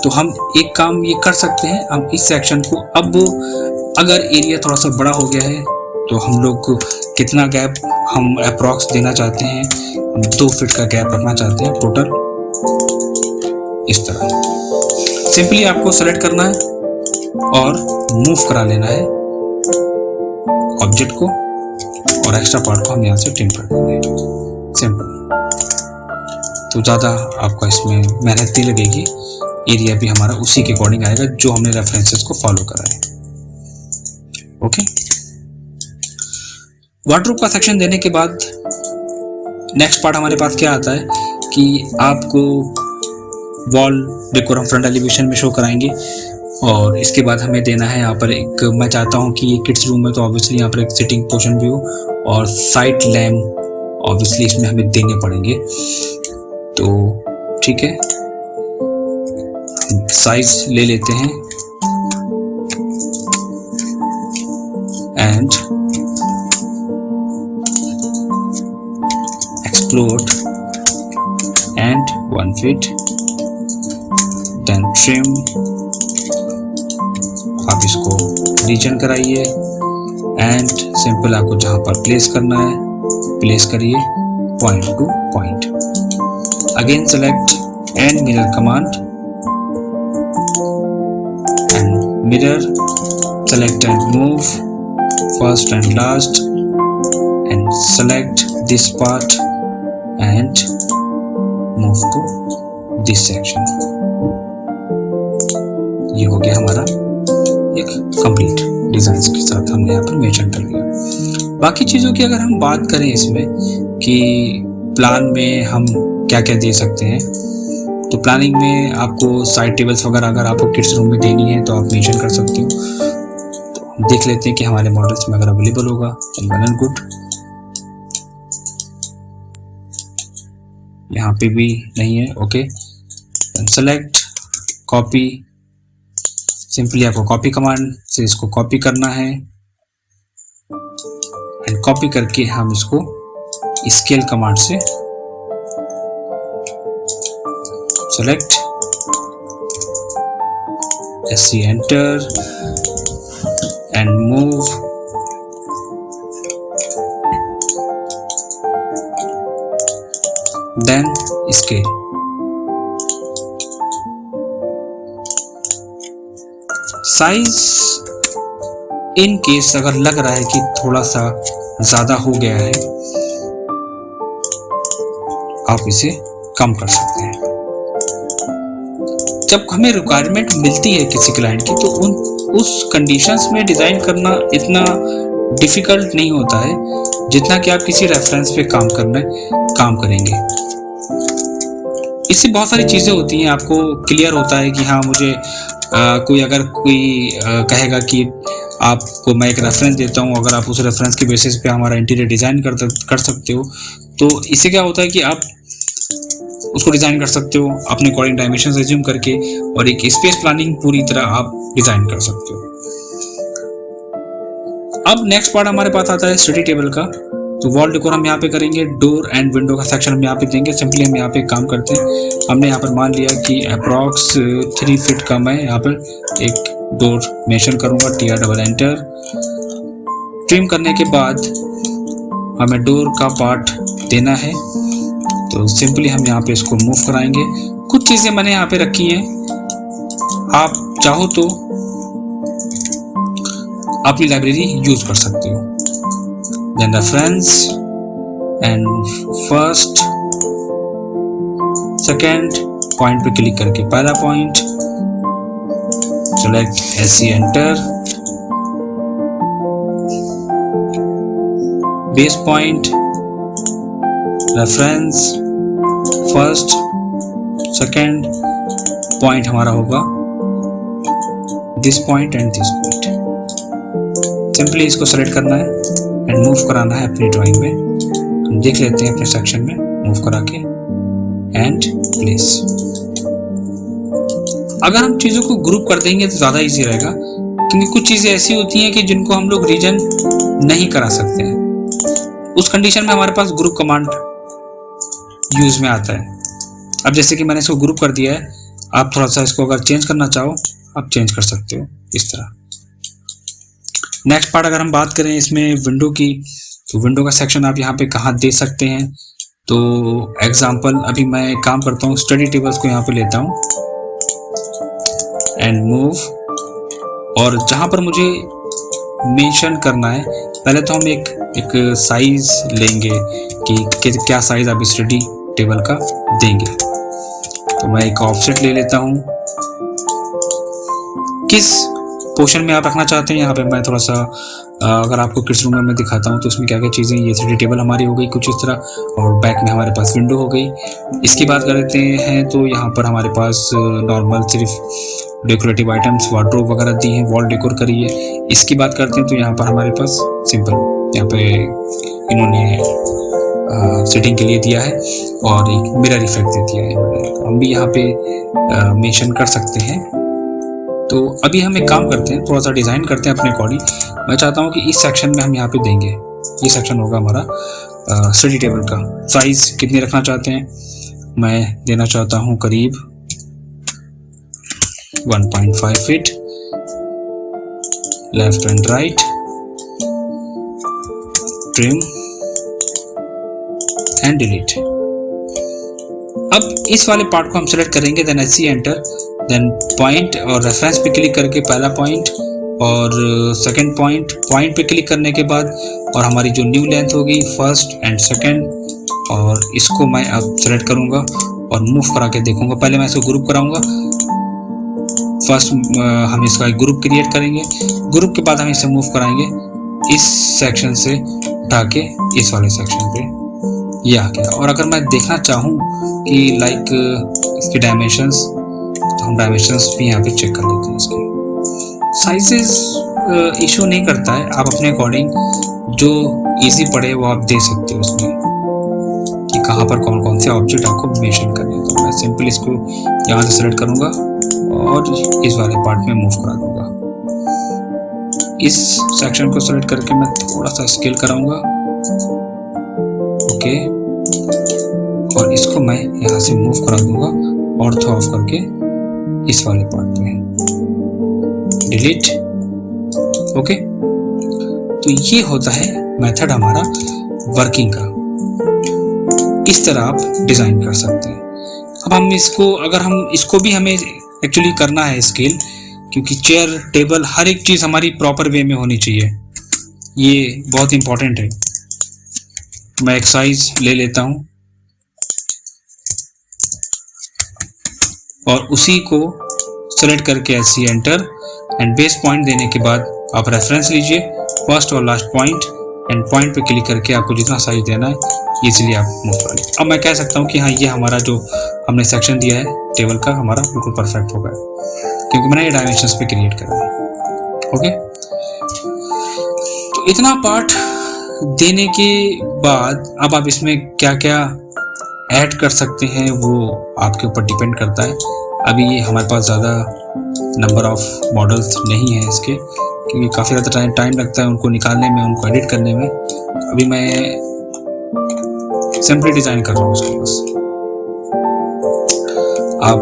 तो हम एक काम ये कर सकते हैं, हम इस सेक्शन को अब अगर एरिया थोड़ा सा बड़ा हो गया है तो हम लोग कितना गैप हम अप्रॉक्स देना चाहते हैं, हम 2 फीट का गैप रखना चाहते हैं टोटल। इस तरह सिंपली आपको सेलेक्ट करना है और मूव करा लेना है ऑब्जेक्ट को और एक्स्ट्रा पार्ट को हम यहाँ से ट्रिम कर देंगे। सिंपल, तो ज़्यादा आपका इसमें मेहनत नहीं लगेगी। एरिया भी हमारा उसी के अकॉर्डिंग आएगा जो हमने रेफरेंसेस को फॉलो करा है। ओके, वार्डरोब का सेक्शन देने के बाद नेक्स्ट पार्ट हमारे पास क्या आता है कि आपको वॉल डेकोर हम फ्रंट एलिवेशन में शो कराएंगे। और इसके बाद हमें देना है यहाँ पर एक, मैं चाहता हूँ कि ये किड्स रूम है तो ऑब्वियसली यहाँ पर एक सिटिंग पोर्शन भी हो और साइड लैम्प ऑब्वियसली इसमें हमें देने पड़ेंगे। तो ठीक है, साइज ले लेते हैं and explode and 1 feet, then trim. आप इसको रीजन कराइए एंड सिंपल आपको जहां पर प्लेस करना है प्लेस करिए point to point. Again select and mirror command and mirror, select and move first and last and select this part and move to this section. ये हो गया हमारा एक कंप्लीट डिजाइन के साथ हमने यहाँ पर मेंशन कर लिया। बाकी चीज़ों की अगर हम बात करें इसमें कि प्लान में हम क्या क्या दे सकते हैं। तो प्लानिंग में आपको साइड टेबल्स वगैरह अगर आपको किड्स रूम में देनी है तो आप मेंशन कर सकते हो। तो हम देख लेते हैं कि हमारे मॉडल्स में अगर अवेलेबल होगा तो वेल एंड गुड। यहाँ पे भी नहीं है, ओके। सेलेक्ट कॉपी, सिंपली आपको कॉपी कमांड से इसको कॉपी करना है एंड कॉपी करके हम इसको स्केल कमांड से select, SC enter and move, then scale. Size in case अगर लग रहा है कि थोड़ा सा ज़्यादा हो गया है, आप इसे कम कर सकते हैं। जब हमें रिक्वायरमेंट मिलती है किसी क्लाइंट की, तो उस कंडीशंस में डिज़ाइन करना इतना डिफ़िकल्ट नहीं होता है जितना कि आप किसी रेफरेंस पे काम करेंगे। इससे बहुत सारी चीज़ें होती हैं, आपको क्लियर होता है कि हाँ मुझे कोई कहेगा कि आपको मैं एक रेफरेंस देता हूँ, अगर आप उस रेफरेंस के बेसिस पे हमारा इंटीरियर डिज़ाइन कर सकते हो, तो इससे क्या होता है कि आप उसको डिज़ाइन कर सकते हो अपने अकॉर्डिंग डायमेंशन एज्यूम करके, और एक स्पेस प्लानिंग पूरी तरह आप डिज़ाइन कर सकते हो। अब नेक्स्ट पार्ट हमारे पास आता है स्टडी टेबल का। तो वॉल डेकोर हम यहाँ पे करेंगे, डोर एंड विंडो का सेक्शन हम यहाँ पे देंगे। सिंपली हम यहाँ पे काम करते हैं, हमने यहाँ पर मान लिया कि अप्रॉक्स 3 फीट का मैं यहाँ पर एक डोर मेंशन करूँगा, TR डबल एंटर। ट्रिम करने के बाद हमें डोर का पार्ट देना है, तो सिंपली हम यहाँ पे इसको मूव कराएंगे। कुछ चीज़ें मैंने यहाँ पे रखी हैं, आप चाहो तो अपनी लाइब्रेरी यूज कर सकते हो। Then reference and first second point पे क्लिक करके पहला point, select SC enter, base point, reference, first second point हमारा होगा this point and this point. Simply इसको सेलेक्ट करना है एंड मूव कराना है अपनी ड्राइंग में। हम देख लेते हैं अपने सेक्शन में मूव करा के एंड प्लेस। अगर हम चीज़ों को ग्रुप कर देंगे तो ज़्यादा इजी रहेगा, क्योंकि कुछ चीज़ें ऐसी होती हैं कि जिनको हम लोग रीजन नहीं करा सकते हैं। उस कंडीशन में हमारे पास ग्रुप कमांड यूज में आता है। अब जैसे कि मैंने इसको ग्रुप कर दिया है, आप थोड़ा सा इसको अगर चेंज करना चाहो आप चेंज कर सकते हो इस तरह। नेक्स्ट पार्ट अगर हम बात करें इसमें विंडो की, तो विंडो का सेक्शन आप यहाँ पे कहाँ दे सकते हैं। तो एग्जांपल अभी मैं काम करता हूँ, स्टडी टेबल्स को यहाँ पे लेता हूँ एंड मूव, और जहाँ पर मुझे मेंशन करना है, पहले तो हम एक साइज लेंगे कि क्या साइज आप स्टडी टेबल का देंगे। तो मैं एक ऑफसेट ले लेता हूँ, किस पोर्शन में आप रखना चाहते हैं। यहाँ पे मैं थोड़ा सा अगर आपको किड्स रूम में मैं दिखाता हूँ तो उसमें क्या क्या चीज़ें, ये स्टडी टेबल हमारी हो गई कुछ इस तरह, और बैक में हमारे पास विंडो हो गई। इसकी बात करते हैं तो यहाँ पर हमारे पास नॉर्मल सिर्फ डेकोरेटिव आइटम्स वार्डरोब वगैरह दी हैं, वॉल डेकोर करी है। इसकी बात करते हैं तो यहाँ पर हमारे पास सिंपल यहाँ पे इन्होंने सेटिंग के लिए दिया है और एक मिरर इफेक्ट दे दिया है, हम भी यहाँ पे मेंशन कर सकते हैं। तो अभी हम एक काम करते हैं, थोड़ा सा डिज़ाइन करते हैं अपने अकॉर्डिंग। मैं चाहता हूँ कि इस सेक्शन में हम यहाँ पे देंगे, ये सेक्शन होगा हमारा स्टडी टेबल का। साइज कितनी रखना चाहते हैं, मैं देना चाहता हूँ करीब 1.5 feet, left and right, trim and delete. अब इस वाले पार्ट को हम सेलेक्ट करेंगे, then SC enter, then point और रेफरेंस पे क्लिक करके पहला पॉइंट और सेकंड पॉइंट पे क्लिक करने के बाद, और हमारी जो न्यू लेंथ होगी फर्स्ट एंड सेकंड, और इसको मैं अब सेलेक्ट करूंगा और मूव करा के देखूंगा। पहले मैं इसको ग्रुप कराऊंगा, फर्स्ट हम इसका एक ग्रुप क्रिएट करेंगे, ग्रुप के बाद हम इसे मूव कराएंगे इस सेक्शन से उठा के इस वाले सेक्शन पे, ये आ गया। और अगर मैं देखना चाहूँ कि लाइक इसके डायमेंशंस, तो हम डायमेंशंस भी यहाँ पे चेक कर लेते हैं। इसके साइजेस इशू नहीं करता है, आप अपने अकॉर्डिंग जो इजी पड़े वो आप दे सकते हो उसमें, कि कहाँ पर कौन कौन से ऑब्जेक्ट आपको मेंशन करने हैं। तो मैं सिंपल इसको यहाँ से सेलेक्ट करूँगा और इस वाले पार्ट में मूव करा दूँगा। इस सेक्शन को सेलेक्ट करके मैं थोड़ा सा स्केल कराऊंगा, ओके, और इसको मैं यहाँ से मूव करा दूंगा ऑर्थो ऑफ करके इस वाले पार्ट में, डिलीट, ओके। तो ये होता है मेथड हमारा वर्किंग का। इस तरह आप डिजाइन कर सकते हैं। अब हम इसको, अगर हम इसको भी हमें एक्चुअली करना है स्केल, क्योंकि चेयर टेबल हर एक चीज हमारी प्रॉपर वे में होनी चाहिए, ये बहुत इंपॉर्टेंट है। मैं एक साइज ले लेता हूं और उसी को सेलेक्ट करके ऐसे एंटर एंड बेस पॉइंट देने के बाद आप रेफरेंस लीजिए, फर्स्ट और लास्ट पॉइंट, एंड पॉइंट पे क्लिक करके आपको जितना साइज देना है इजीली आप मूव कर लीजिए। अब मैं कह सकता हूँ कि हाँ, ये हमारा जो हमने सेक्शन दिया है टेबल का हमारा बिल्कुल परफेक्ट हो गया, क्योंकि मैंने ये डायमेंशंस पे क्रिएट कर दिया, ओके। तो इतना पार्ट देने के बाद अब आप इसमें क्या क्या ऐड कर सकते हैं वो आपके ऊपर डिपेंड करता है। अभी ये हमारे पास ज़्यादा नंबर ऑफ मॉडल्स नहीं है इसके, क्योंकि काफ़ी ज़्यादा टाइम लगता है उनको निकालने में, उनको एडिट करने में। अभी मैं सिंपली डिज़ाइन कर रहा हूँ उसको बस। आप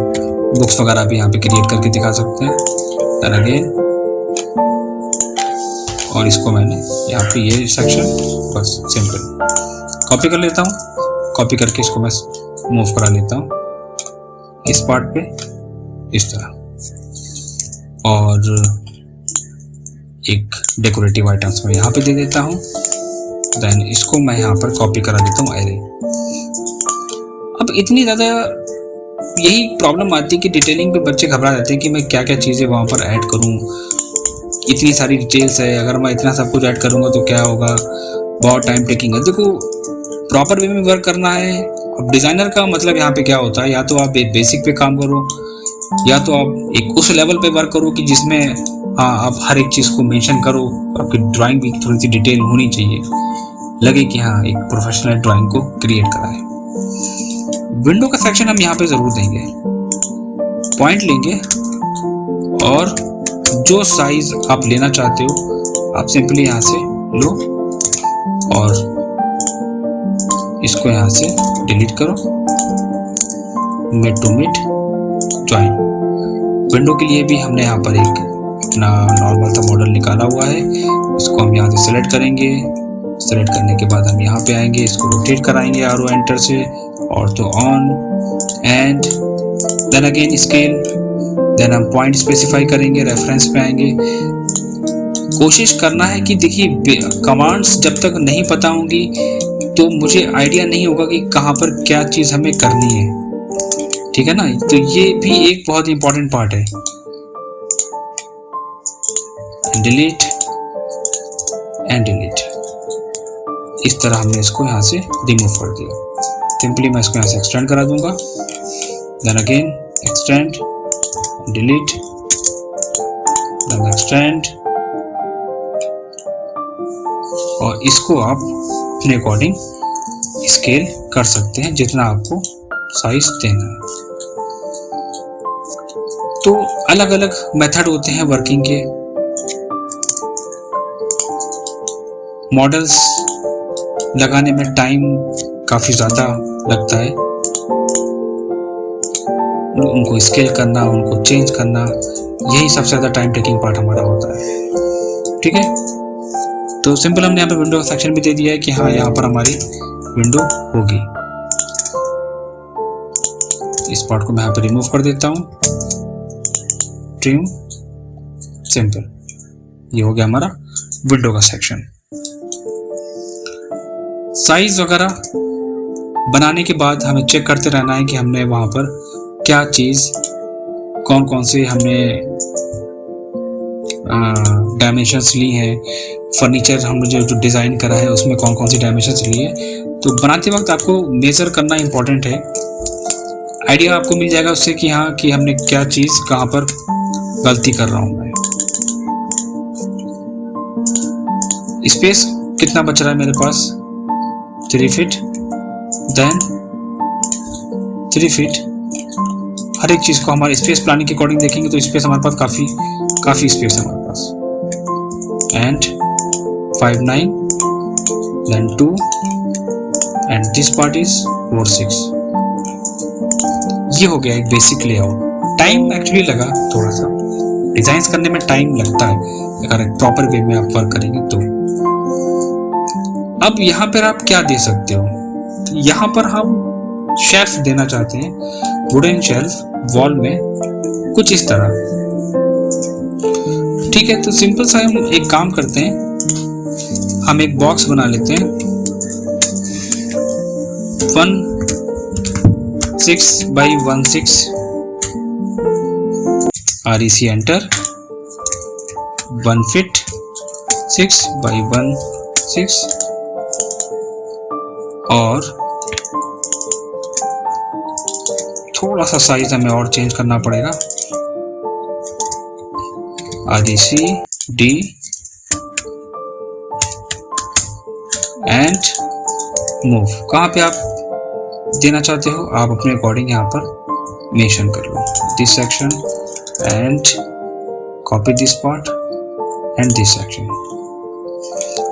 बुक्स वगैरह भी यहाँ पे क्रिएट करके दिखा सकते हैं, देन अगेन, और इसको मैंने यहाँ पे ये सेक्शन बस सिंपल कॉपी कर लेता हूँ, कॉपी करके इसको मैं मूव करा लेता हूँ इस पार्ट पे इस तरह, और एक डेकोरेटिव आइटम्स में यहाँ पे दे देता हूँ, देन इसको मैं यहाँ पर कॉपी करा देता हूँ एरे। अब इतनी ज़्यादा यही प्रॉब्लम आती है कि डिटेलिंग पे बच्चे घबरा जाते हैं कि मैं क्या क्या चीज़ें वहाँ पर ऐड करूँ, इतनी सारी डिटेल्स है, अगर मैं इतना सब कुछ ऐड करूँगा तो क्या होगा, बहुत टाइम टेकिंग है। देखो, प्रॉपर वे में वर्क करना है। अब डिज़ाइनर का मतलब यहाँ पे क्या होता है, या तो आप बेसिक पे काम करो, या तो आप एक उस लेवल पे वर्क करो कि जिसमें हाँ आप हर एक चीज़ को मेंशन करो, आपकी ड्राइंग भी थोड़ी सी डिटेल होनी चाहिए, लगे कि हाँ एक प्रोफेशनल ड्राइंग को क्रिएट करा है। विंडो का सेक्शन हम यहाँ पे जरूर देंगे, पॉइंट लेंगे और जो साइज आप लेना चाहते हो आप सिंपली यहाँ से लो और इसको यहाँ से डिलीट करो, mid to mid join. Window के लिए भी हमने यहाँ पर एक अपना नॉर्मल सा मॉडल निकाला हुआ है, इसको हम यहाँ से सेलेक्ट करेंगे। सेलेक्ट करने के बाद हम यहाँ पे आएंगे, इसको रोटेट कराएंगे आरो एंटर से, और तो on and then again scale, then हम पॉइंट स्पेसिफाई करेंगे, रेफरेंस पे आएंगे। कोशिश करना है कि देखिए, कमांड्स जब तक नहीं पता होंगी तो मुझे आइडिया नहीं होगा कि कहाँ पर क्या चीज़ हमें करनी है, ठीक है ना। तो ये भी एक बहुत इंपॉर्टेंट पार्ट है। डिलीट एंड डिलीट, इस तरह हमने इसको यहाँ से रिमूव कर दिया। सिंपली मैं इसको यहाँ से एक्सटेंड करा दूंगा, then again extend, delete, then extend, और इसको आप अपने अकॉर्डिंग स्केल कर सकते हैं जितना आपको साइज देना है। तो अलग अलग मेथड होते हैं वर्किंग के। मॉडल्स लगाने में टाइम काफ़ी ज़्यादा लगता है, उनको स्केल करना, उनको चेंज करना, यही सबसे ज़्यादा टाइम टेकिंग पार्ट हमारा होता है, ठीक है। तो सिंपल हमने यहाँ पे विंडो का सेक्शन भी दे दिया है कि हाँ यहाँ पर हमारी विंडो होगी। इस पार्ट को मैं यहाँ पे रिमूव कर देता हूँ, ट्रिम, सिंपल, ये हो गया हमारा विंडो का सेक्शन। साइज वगैरह बनाने के बाद हमें चेक करते रहना है कि हमने वहाँ पर क्या चीज़, कौन कौन से हमने डायमेंशंस ली हैं, फर्नीचर हमने जो डिज़ाइन करा है उसमें कौन कौन सी डायमेंशंस लिए, तो बनाते वक्त आपको मेज़र करना इम्पोर्टेंट है। आइडिया आपको मिल जाएगा उससे कि हाँ कि हमने क्या चीज़ कहाँ पर गलती कर रहा हूँ मैं। स्पेस कितना बच रहा है मेरे पास, 3 फीट, देन 3 फीट। हर एक चीज़ को हमारे स्पेस प्लानिंग के अकॉर्डिंग देखेंगे तो स्पेस हमारे पास काफ़ी स्पेस है हमारे पास। And 5 9 then 2 and this part is 4 6। ये हो गया एक बेसिक लेआउट। टाइम एक्चुअली लगा थोड़ा सा, डिजाइन करने में टाइम लगता है अगर एक प्रॉपर वे में आप वर्क करेंगे तो। अब यहाँ पर आप क्या दे सकते हो, यहाँ पर हम शेल्फ देना चाहते हैं, वुडन शेल्फ वॉल में कुछ इस तरह। ठीक है, तो सिंपल सा हम एक काम करते हैं, हम एक बॉक्स बना लेते हैं 16 by 16 REC enter, 1 feet 6 by 1 6 और थोड़ा सा साइज हमें और चेंज करना पड़ेगा। REC D and move. कहाँ पे आप देना चाहते हो आप अपने अकॉर्डिंग यहाँ पर मेंशन कर लो, this section and copy this part and this section.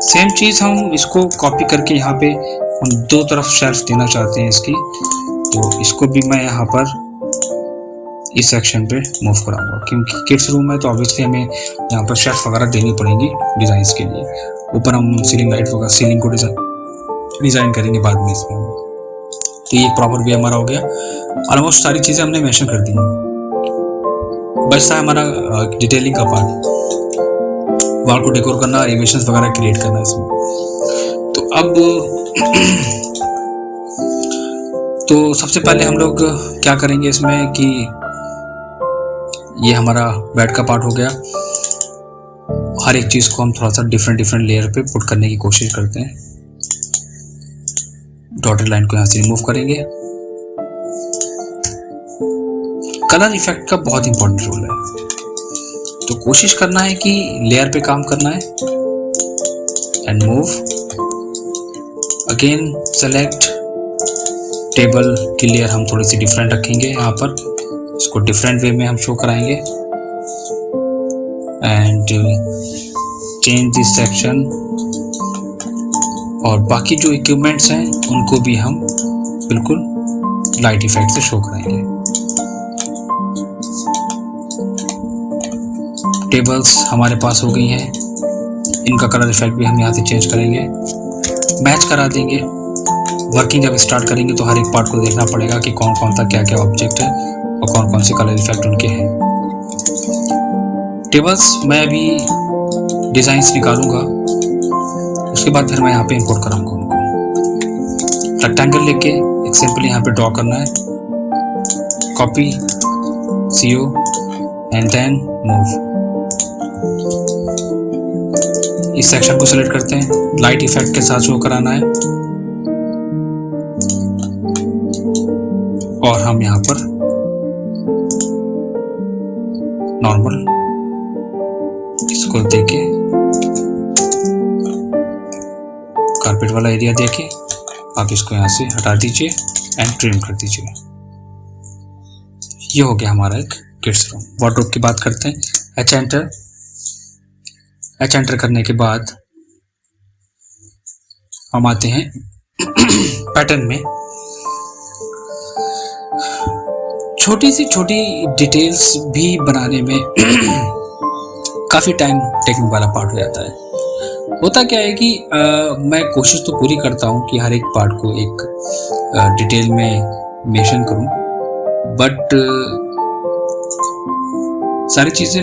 Same चीज़ हम इसको कॉपी करके यहाँ पे हम दो तरफ शेल्फ देना चाहते हैं इसकी, तो इसको भी मैं यहाँ पर इस सेक्शन पे मूव कराऊंगा, क्योंकि किड्स रूम है तो ऑब्वियसली हमें यहाँ पर शेल्फ वगैरह देनी पड़ेंगी डिज़ाइन के लिए। ऊपर हम सीलिंग लाइट वगैरह, सीलिंग को डिज़ाइन करेंगे बाद में इसमें। तो ये प्रॉपर वे हमारा हो गया। ऑलमोस्ट सारी चीज़ें हमने मेंशन कर दी हैं, बचता है हमारा डिटेलिंग का पार्ट, वॉल को डेकोर करना, एनिमेशंस वगैरह क्रिएट करना इसमें। तो अब तो सबसे पहले हम लोग क्या करेंगे इसमें कि ये हमारा बेड का पार्ट हो गया। हर एक चीज़ को हम थोड़ा सा डिफरेंट लेयर पे पुट करने की कोशिश करते हैं। डॉटेड लाइन को यहाँ से रिमूव करेंगे। कलर इफेक्ट का बहुत इंपॉर्टेंट रोल है, तो कोशिश करना है कि लेयर पे काम करना है। And move again, select table की लेयर हम थोड़ी सी डिफरेंट रखेंगे, यहाँ पर इसको डिफरेंट वे में हम शो कराएंगे। एंड चेंज दिस सेक्शन, और बाकी जो इक्विपमेंट्स हैं उनको भी हम बिल्कुल लाइट इफेक्ट से शो कराएंगे। टेबल्स हमारे पास हो गई हैं, इनका कलर इफेक्ट भी हम यहाँ से चेंज करेंगे, मैच करा देंगे। वर्किंग जब स्टार्ट करेंगे तो हर एक पार्ट को देखना पड़ेगा कि कौन कौन सा क्या क्या ऑब्जेक्ट है और कौन कौन से कलर इफेक्ट उनके हैं। टेबल्स मैं अभी डिज़ाइंस निकालूंगा, उसके बाद फिर मैं यहाँ पे इंपोर्ट कराऊंगा उनको। रेक्टेंगल लेके एक सिंपल यहाँ पे ड्रॉ करना है, copy CO and then move. इस सेक्शन को सिलेक्ट करते हैं, लाइट इफेक्ट के साथ शो कराना है, और हम यहाँ पर नॉर्मल इसको देके कारपेट वाला एरिया देके आप इसको यहाँ से हटा दीजिए एंड ट्रिम कर दीजिए। ये हो गया हमारा एक किड्स रूम। वार्डरोब की बात करते हैं। एच एंटर करने के बाद हम आते हैं पैटर्न में। छोटी सी छोटी डिटेल्स भी बनाने में काफ़ी टाइम टेकने वाला पार्ट हो जाता है। होता क्या है कि मैं कोशिश तो पूरी करता हूँ कि हर एक पार्ट को एक डिटेल में मेंशन करूँ, बट सारी चीज़ें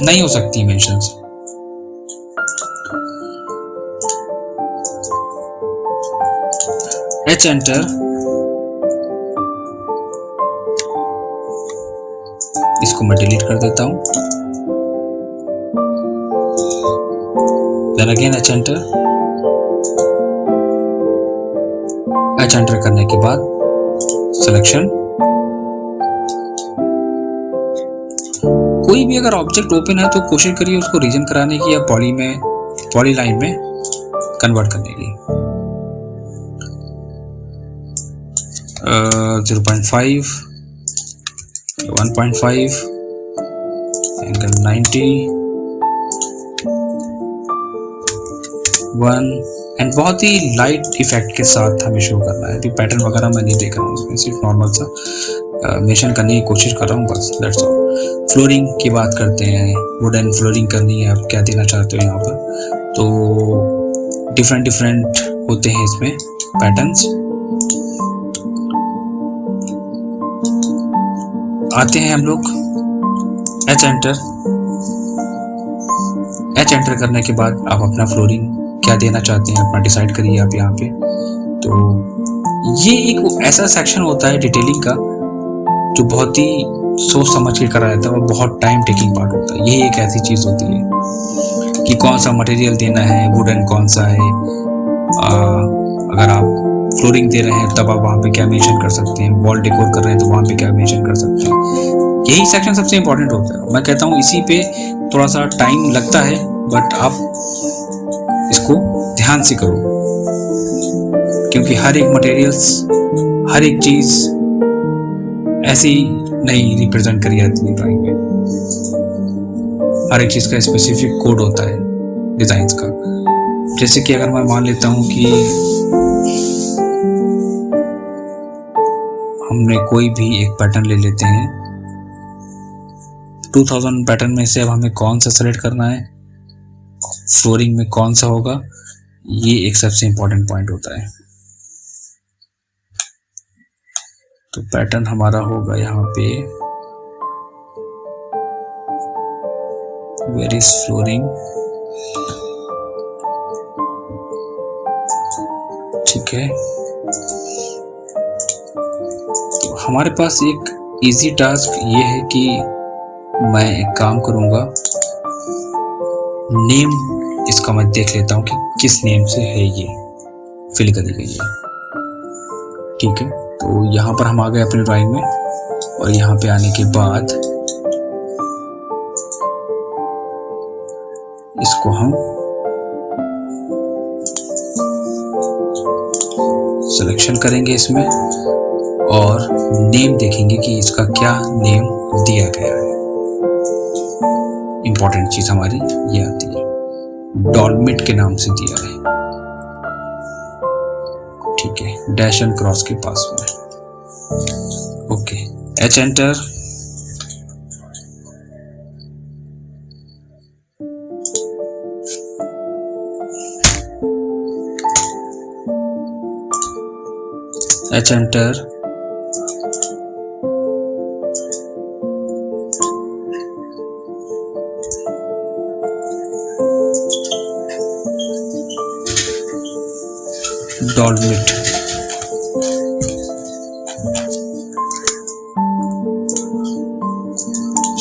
नहीं हो सकती मेंशन से। एच एंटर, इसको मैं डिलीट कर देता हूँ। Then again H enter. H enter करने के बाद सिलेक्शन। कोई भी अगर ऑब्जेक्ट ओपन है तो कोशिश करिए उसको रीजन कराने की या पॉली लाइन में कन्वर्ट करने की। 0.5, 1.5, एंगल 90, 1 एंड बहुत ही लाइट इफेक्ट के साथ हमें शो करना है। अभी पैटर्न वगैरह मैं नहीं देख रहा हूँ इसमें, सिर्फ नॉर्मल सा मेंशन करने की कोशिश कर रहा हूँ बस, दैट्स ऑल। फ्लोरिंग की बात करते हैं, वुडन फ्लोरिंग करनी है, आप क्या देना चाहते हो यहाँ पर, तो डिफरेंट होते हैं इसमें पैटर्न्स। आते हैं हम लोग एच एंटर। एच एंटर करने के बाद आप अपना फ्लोरिंग क्या देना चाहते हैं अपना डिसाइड करिए आप यहाँ पे। तो ये एक ऐसा सेक्शन होता है डिटेलिंग का जो बहुत ही सोच समझ के करा जाता है और बहुत टाइम टेकिंग पार्ट होता है। ये एक ऐसी चीज होती है कि कौन सा मटेरियल देना है, वुडन कौन सा है, अगर आप फ्लोरिंग दे रहे हैं तब आप वहाँ पे क्या मेंशन कर सकते हैं, वॉल डेकोर कर रहे हैं तो वहाँ पे क्या मेंशन कर सकते हैं। यही सेक्शन सबसे इम्पोर्टेंट होता है। मैं कहता हूँ इसी पे थोड़ा सा टाइम लगता है, बट आप इसको ध्यान से करो क्योंकि हर एक मटेरियल्स, हर एक चीज ऐसी नहीं रिप्रेजेंट करी जाती है ड्राइंग में। हर एक चीज का स्पेसिफिक कोड होता है डिजाइन्स का। जैसे कि अगर मैं मान लेता हूं कि हमने कोई भी एक पैटर्न ले लेते हैं, 2000 पैटर्न में से अब हमें कौन सा सेलेक्ट करना है, फ्लोरिंग में कौन सा होगा, ये एक सबसे इंपॉर्टेंट पॉइंट होता है। तो पैटर्न हमारा होगा यहाँ पे वेयर इज फ्लोरिंग, ठीक है। तो हमारे पास एक इजी टास्क ये है कि मैं एक काम करूंगा, नेम इसका मैं देख लेता हूं कि किस नेम से है ये फिल करी गई है, ठीक है। तो यहाँ पर हम आ गए अपनी ड्राइंग में और यहाँ पे आने के बाद इसको हम सिलेक्शन करेंगे इसमें और नेम देखेंगे कि इसका क्या नेम दिया गया है। इंपॉर्टेंट चीज हमारी ये आती है, डॉलमिट के नाम से दिया है, ठीक है, डैश एंड क्रॉस के पास में। Okay, h enter. H enter. डॉलमिट।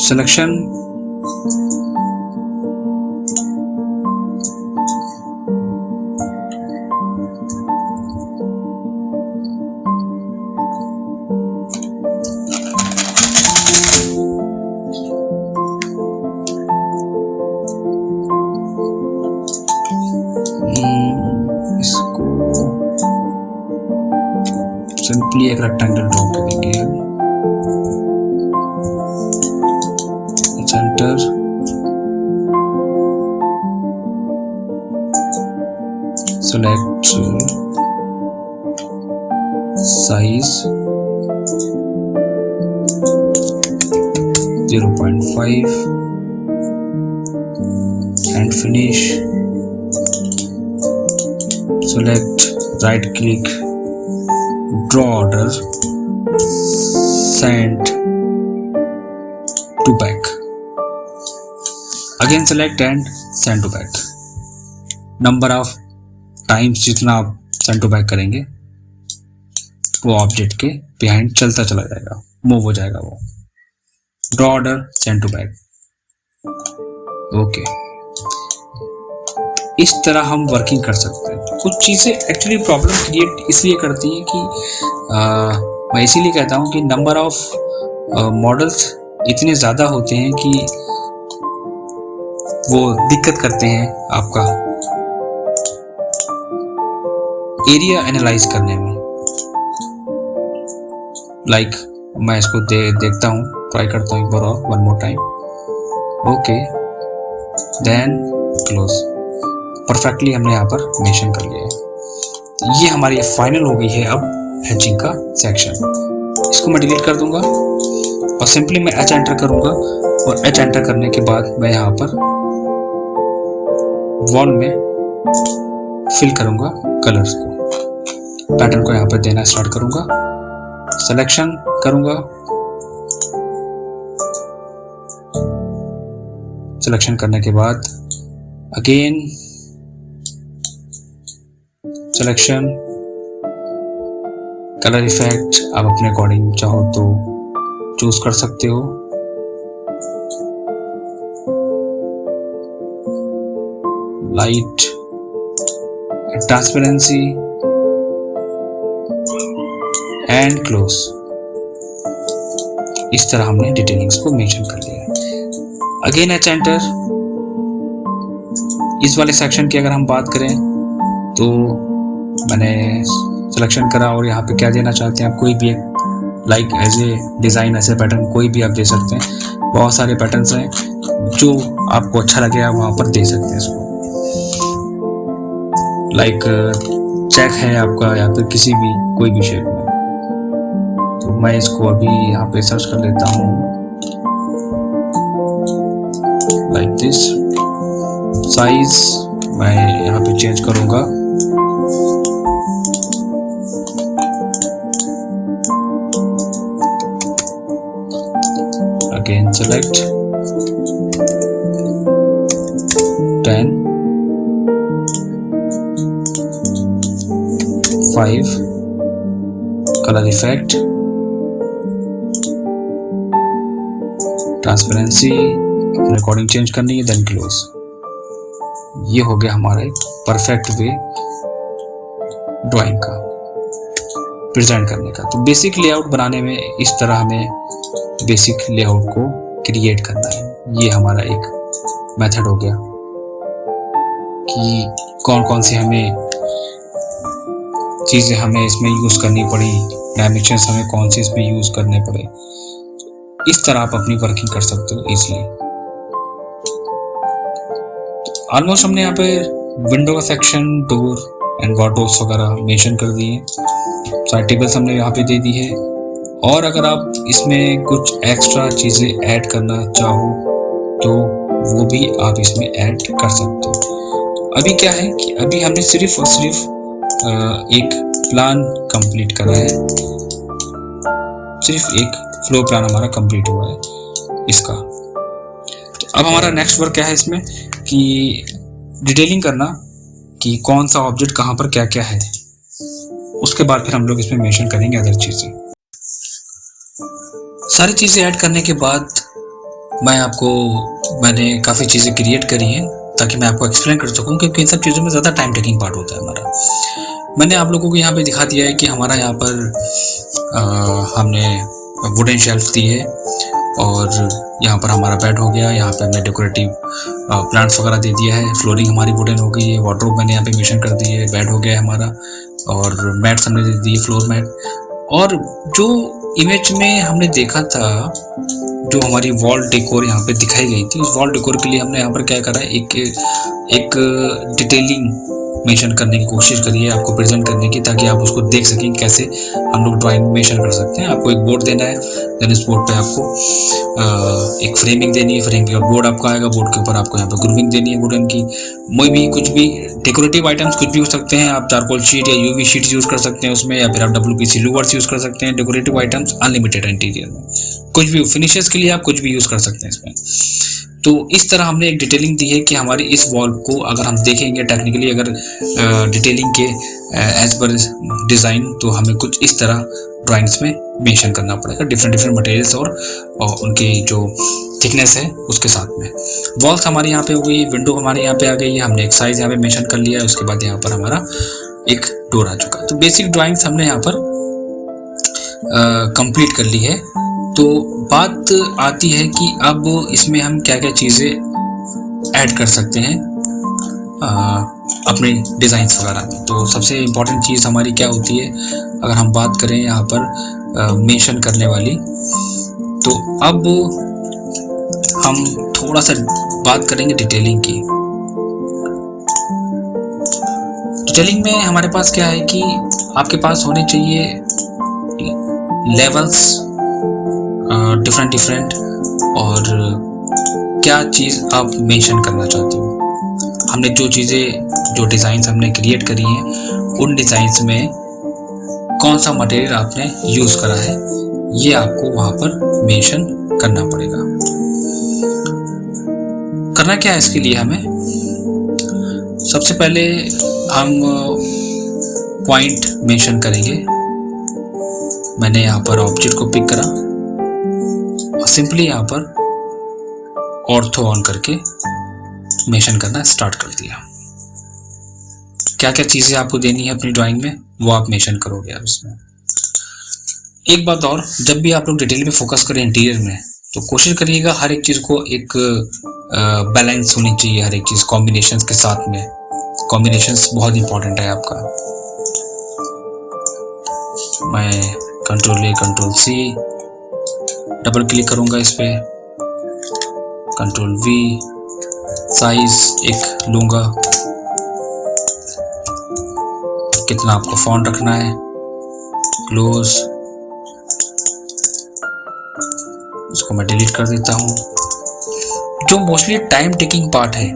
सिलेक्शन। इसको सिंपली एक रेक्टेंगल ड्रॉ करेंगे। Centre, select size 0.5 and finish. Select right click, draw order, send to back. Again select and send to back. Number of times जितना आप send to back करेंगे वो object के behind चलता चला जाएगा, मूव हो जाएगा वो। Draw order, send to back. Okay, इस तरह हम वर्किंग कर सकते हैं। कुछ चीज़ें एक्चुअली प्रॉब्लम क्रिएट इसलिए करती हैं कि मैं इसीलिए कहता हूँ कि नंबर ऑफ मॉडल्स इतने ज़्यादा होते हैं कि वो दिक्कत करते हैं आपका एरिया एनालाइज करने में। लाइक मैं इसको देखता हूँ, ट्राई करता हूँ एक बार और, one more time. Okay, then close. Perfectly हमने यहाँ पर मेंशन कर लिया है। ये हमारी फाइनल हो गई है अब हैचिंग का सेक्शन। इसको मैं डिलीट कर दूंगा और सिंपली मैं एच एंटर करूंगा, और एच एंटर करने के बाद मैं यहाँ पर वॉल में फिल करूंगा कलर्स को। पैटर्न को यहाँ पर देना स्टार्ट करूंगा, सिलेक्शन करूंगा, सिलेक्शन करने के बाद अगेन सिलेक्शन, कलर इफेक्ट आप अपने अकॉर्डिंग चाहो तो चूज कर सकते हो। Light, transparency and close. इस तरह हमने डिटेलिंग्स को मेंशन कर लिया है। Again H enter. इस वाले सेक्शन की अगर हम बात करें तो मैंने सिलेक्शन करा और यहाँ पे क्या देना चाहते हैं आप, कोई भी एक लाइक एज ए डिज़ाइन, ऐसे पैटर्न कोई भी आप दे सकते हैं। बहुत सारे पैटर्न्स हैं, जो आपको अच्छा लगे आप वहाँ पर दे सकते हैं इसको। लाइक चेक है आपका या फिर किसी भी कोई भी शेप में, तो मैं इसको अभी यहाँ पे सर्च कर लेता हूँ लाइक दिस। साइज मैं यहाँ पे चेंज करूँगा, again select 10, 5, colour effect, transparency अपने अकॉर्डिंग चेंज करनी है, देन क्लोज। ये हो गया हमारा एक परफेक्ट वे ड्राइंग का प्रेजेंट करने का। तो बेसिक लेआउट बनाने में इस तरह हमें बेसिक लेआउट को क्रिएट करना है। ये हमारा एक मेथड हो गया कि कौन कौन से हमें चीज़ें हमें इसमें यूज़ करनी पड़ी, डायमेंशंस हमें कौन से इसमें यूज़ करने पड़े। इस तरह आप अपनी वर्किंग कर सकते हो इजीली। ऑलमोस्ट हमने यहाँ पे विंडो का सेक्शन, डोर एंड वार्डरोब्स वगैरह मेंशन कर दिए। साइड टेबल्स हमने यहाँ पे दे दी है, और अगर आप इसमें कुछ एक्स्ट्रा चीज़ें ऐड करना चाहो तो वो भी आप इसमें ऐड कर सकते हो। अभी क्या है कि अभी हमने सिर्फ और सिर्फ एक प्लान कंप्लीट करा है, सिर्फ एक फ्लो प्लान हमारा कंप्लीट हुआ है इसका। तो अब हमारा नेक्स्ट वर्क क्या है इसमें कि डिटेलिंग करना कि कौन सा ऑब्जेक्ट कहाँ पर क्या क्या है। उसके बाद फिर हम लोग इसमें मेंशन करेंगे अदर चीज़ें। सारी चीज़ें ऐड करने के बाद मैंने काफ़ी चीज़ें क्रिएट करी हैं ताकि मैं आपको एक्सप्लेन कर सकूं, क्योंकि इन सब चीज़ों में ज़्यादा टाइम टेकिंग पार्ट होता है हमारा। मैंने आप लोगों को यहाँ पे दिखा दिया है कि हमारा यहाँ पर हमने वुडन शेल्फ दी है, और यहाँ पर हमारा बेड हो गया, यहाँ पे हमने डेकोरेटिव प्लांट्स वगैरह दे दिया है, फ्लोरिंग हमारी वुडन हो गई है, वार्डरोब मैंने यहाँ पे मेंशन कर दी है, बेड हो गया है हमारा, और मैट्स हमने दे दी, फ्लोर मैट। और जो इमेज में हमने देखा था, जो हमारी वॉल डेकोर यहाँ पे दिखाई गई थी, उस वॉल डेकोर के लिए हमने यहाँ पर क्या करा है, एक डिटेलिंग मेंशन करने की कोशिश करी है, आपको प्रेजेंट करने की, ताकि आप उसको देख सकें कैसे हम लोग ड्राइंग मेंशन कर सकते हैं। आपको एक बोर्ड देना है, देन इस बोर्ड पे आपको एक फ्रेमिंग देनी है, फ्रेम के ऊपर बोर्ड आपका आएगा, बोर्ड के ऊपर आपको यहाँ पे ग्रूविंग देनी है वुडन की। कोई भी कुछ भी डेकोरेटिव आइटम्स कुछ भी हो सकते हैं, आप चारकोल शीट या यूवी शीट यूज़ कर सकते हैं उसमें, या फिर आप WPC लूवर्स यूज़ कर सकते हैं। डेकोरेटिव आइटम्स अनलिमिटेड है इंटीरियर में, कुछ भी फिनिशेस के लिए आप कुछ भी यूज़ कर सकते हैं इसमें। तो इस तरह हमने एक डिटेलिंग दी है कि हमारी इस वॉल को अगर हम देखेंगे टेक्निकली, अगर डिटेलिंग के एज पर डिज़ाइन, तो हमें कुछ इस तरह ड्राइंग्स में मेंशन करना पड़ेगा डिफरेंट डिफरेंट मटेरियल्स और उनकी जो थिकनेस है उसके साथ में। वॉल्स हमारी यहाँ पे हो गई, विंडो हमारे यहाँ पे आ गई है, हमने एक साइज यहाँ पे मेंशन कर लिया है। उसके बाद यहाँ पर हमारा एक डोर आ चुका। तो बेसिक ड्राइंग्स हमने यहाँ पर कंप्लीट कर ली है। तो बात आती है कि अब इसमें हम क्या क्या चीज़ें ऐड कर सकते हैं अपने डिज़ाइंस वगैरह में। तो सबसे इम्पॉर्टेंट चीज़ हमारी क्या होती है, अगर हम बात करें यहाँ पर मेंशन करने वाली, तो अब हम थोड़ा सा बात करेंगे डिटेलिंग की। डिटेलिंग में हमारे पास क्या है कि आपके पास होने चाहिए लेवल्स डिफरेंट डिफरेंट, और क्या चीज़ आप मेंशन करना चाहते हो। हमने जो चीज़ें, जो डिज़ाइंस हमने क्रिएट करी हैं, उन डिज़ाइंस में कौन सा मटेरियल आपने यूज़ करा है, ये आपको वहाँ पर मेंशन करना पड़ेगा। करना क्या है इसके लिए हमें, सबसे पहले हम पॉइंट मेंशन करेंगे। मैंने यहाँ पर ऑब्जेक्ट को पिक करा और सिंपली यहाँ पर ऑर्थो ऑन करके मेंशन करना स्टार्ट कर दिया। क्या क्या चीज़ें आपको देनी है अपनी ड्राइंग में, वो आप मेंशन करोगे आप इसमें। एक बात और, जब भी आप लोग डिटेल में फोकस करें इंटीरियर में, तो कोशिश करिएगा हर एक चीज़ को एक बैलेंस होनी चाहिए, हर एक चीज़ कॉम्बिनेशंस के साथ में। कॉम्बिनेशंस बहुत इंपॉर्टेंट है आपका। मैं control A control C double click करूँगा इस पर, कंट्रोल वी, साइज एक लूँगा, कितना आपको फॉन्ट रखना है, क्लोज, इसको मैं डिलीट कर देता हूँ। जो मोस्टली टाइम टेकिंग पार्ट है,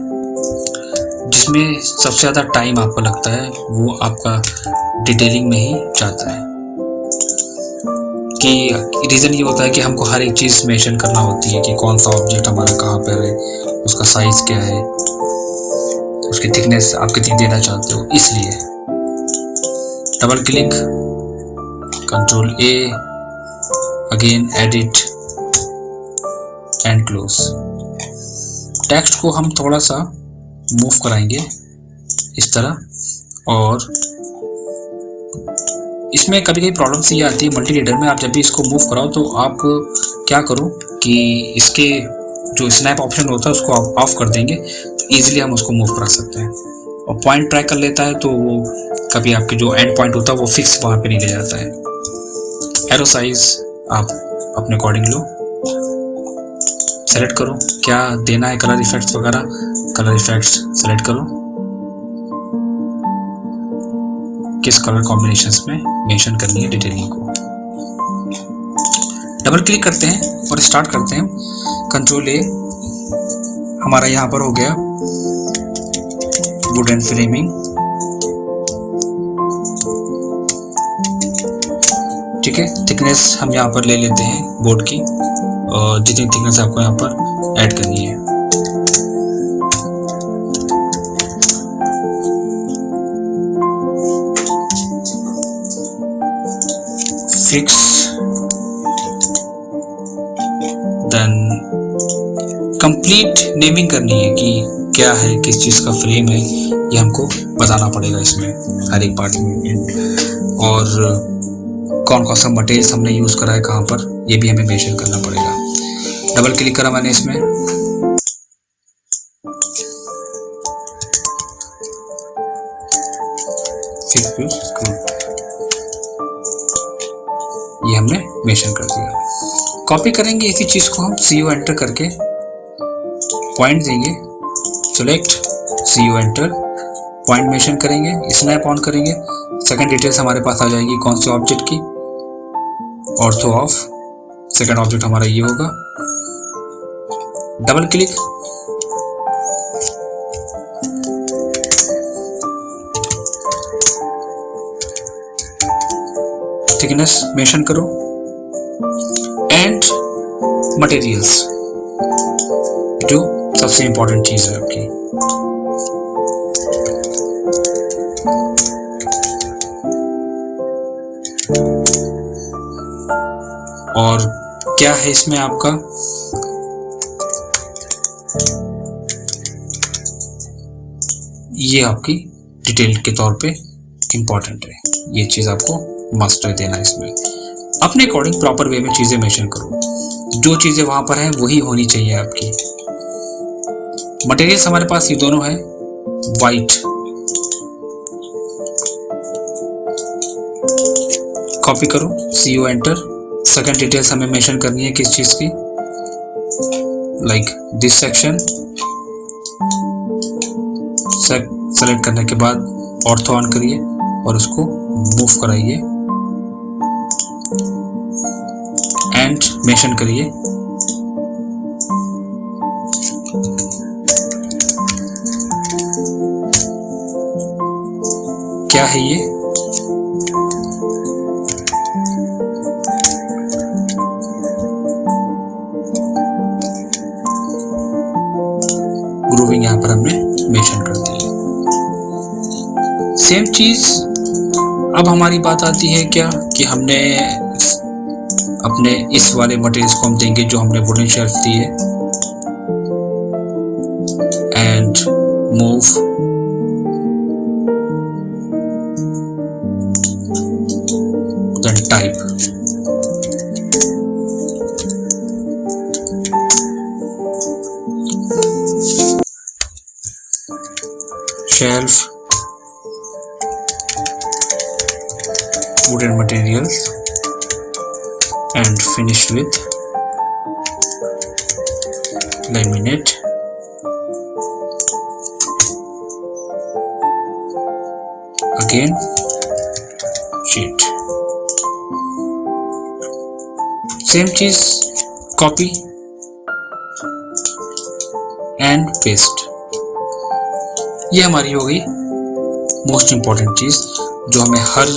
जिसमें सबसे ज़्यादा टाइम आपको लगता है, वो आपका डिटेलिंग में ही जाता है। कि रीज़न ये होता है कि हमको हर एक चीज़ मेंशन करना होती है कि कौन सा ऑब्जेक्ट हमारा कहाँ पर है, उसका साइज़ क्या है, उसकी थिकनेस आप कितनी देना चाहते हो। इसलिए double click, control A, again edit and close. Text को हम थोड़ा सा मूव कराएंगे इस तरह, और इसमें कभी कभी प्रॉब्लम्स ये आती है मल्टी लीडर में। आप जब भी इसको मूव कराओ तो आप क्या करो कि इसके जो स्नैप ऑप्शन होता है उसको आप ऑफ कर देंगे, तो ईजिली हम उसको मूव करा सकते हैं। और पॉइंट ट्रैक कर लेता है, तो वो कभी आपके जो एंड पॉइंट होता है वो फिक्स वहाँ पे नहीं ले जाता है। एरो साइज आप अपने अकॉर्डिंग लो, सेलेक्ट करो क्या देना है, कलर इफेक्ट्स वगैरह, कलर इफेक्ट्स सेलेक्ट करो, किस कलर कॉम्बिनेशंस में मेंशन करनी है डिटेलिंग को। डबल क्लिक करते हैं और स्टार्ट करते हैं। कंट्रोल ए, हमारा यहाँ पर हो गया वुडन फ्रेमिंग, ठीक है। थिकनेस हम यहाँ पर ले लेते हैं बोर्ड की, और जितनी थिकनेस आपको यहाँ पर ऐड करनी है। फिक्स, देन कंप्लीट नेमिंग करनी है कि क्या है, किस चीज़ का फ्रेम है, ये हमको बताना पड़ेगा इसमें हर एक पार्ट में। और कौन कौन सा मटेरियल हमने यूज़ करा है कहाँ पर, ये भी हमें मेंशन करना पड़ेगा। डबल क्लिक करा मैंने इसमें, ये हमने मेंशन कर दिया। कॉपी करेंगे इसी चीज़ को हम, CO एंटर करके पॉइंट देंगे, select CO enter, point mention करेंगे, स्नैप ऑन करेंगे, सेकंड डिटेल्स हमारे पास आ जाएगी कौन से ऑब्जेक्ट की, ऑर्थो ऑफ, सेकंड ऑब्जेक्ट हमारा ये होगा। डबल क्लिक, थिकनेस मेंशन करो, एंड मटेरियल्स, जो सबसे इंपॉर्टेंट चीज है आपकी। और क्या है इसमें आपका ये आपकी डिटेल के तौर पे इम्पॉर्टेंट है, ये चीज़ आपको मस्ट देना। इसमें अपने अकॉर्डिंग प्रॉपर वे में चीज़ें मेंशन करो, जो चीज़ें वहाँ पर हैं वही होनी चाहिए आपकी। मटेरियल्स हमारे पास ये दोनों है, वाइट, कॉपी करो, CO एंटर। सेकंड डिटेल्स हमें मेंशन करनी है किस चीज़ की, लाइक दिस सेक्शन। सेलेक्ट करने के बाद ऑर्थो ऑन करिए और उसको मूव कराइए एंड मेंशन करिए क्या है ये, ग्रूविंग यहां पर हमने मेंशन कर दिया। सेम चीज अब हमारी बात आती है क्या कि हमने अपने इस वाले मटेरियल्स को हम देंगे जो हमने वुडन शेल्फ दी है and move then type. Shelf wooden materials and finished with laminate again sheet। Same चीज कॉपी एंड पेस्ट। ये हमारी हो गई मोस्ट इंपॉर्टेंट चीज जो हमें हर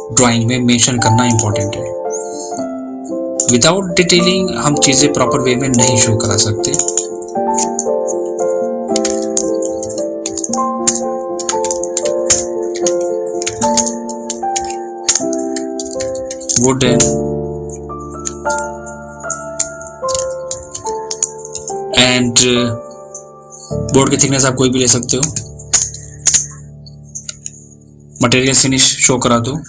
ड्राइंग में मेंशन करना इंपॉर्टेंट है। विदाउट डिटेलिंग हम चीजें प्रॉपर वे में नहीं शो करा सकते। वुडन एंड बोर्ड की थिकनेस आप कोई भी ले सकते हो। मटेरियल फिनिश शो करा दो।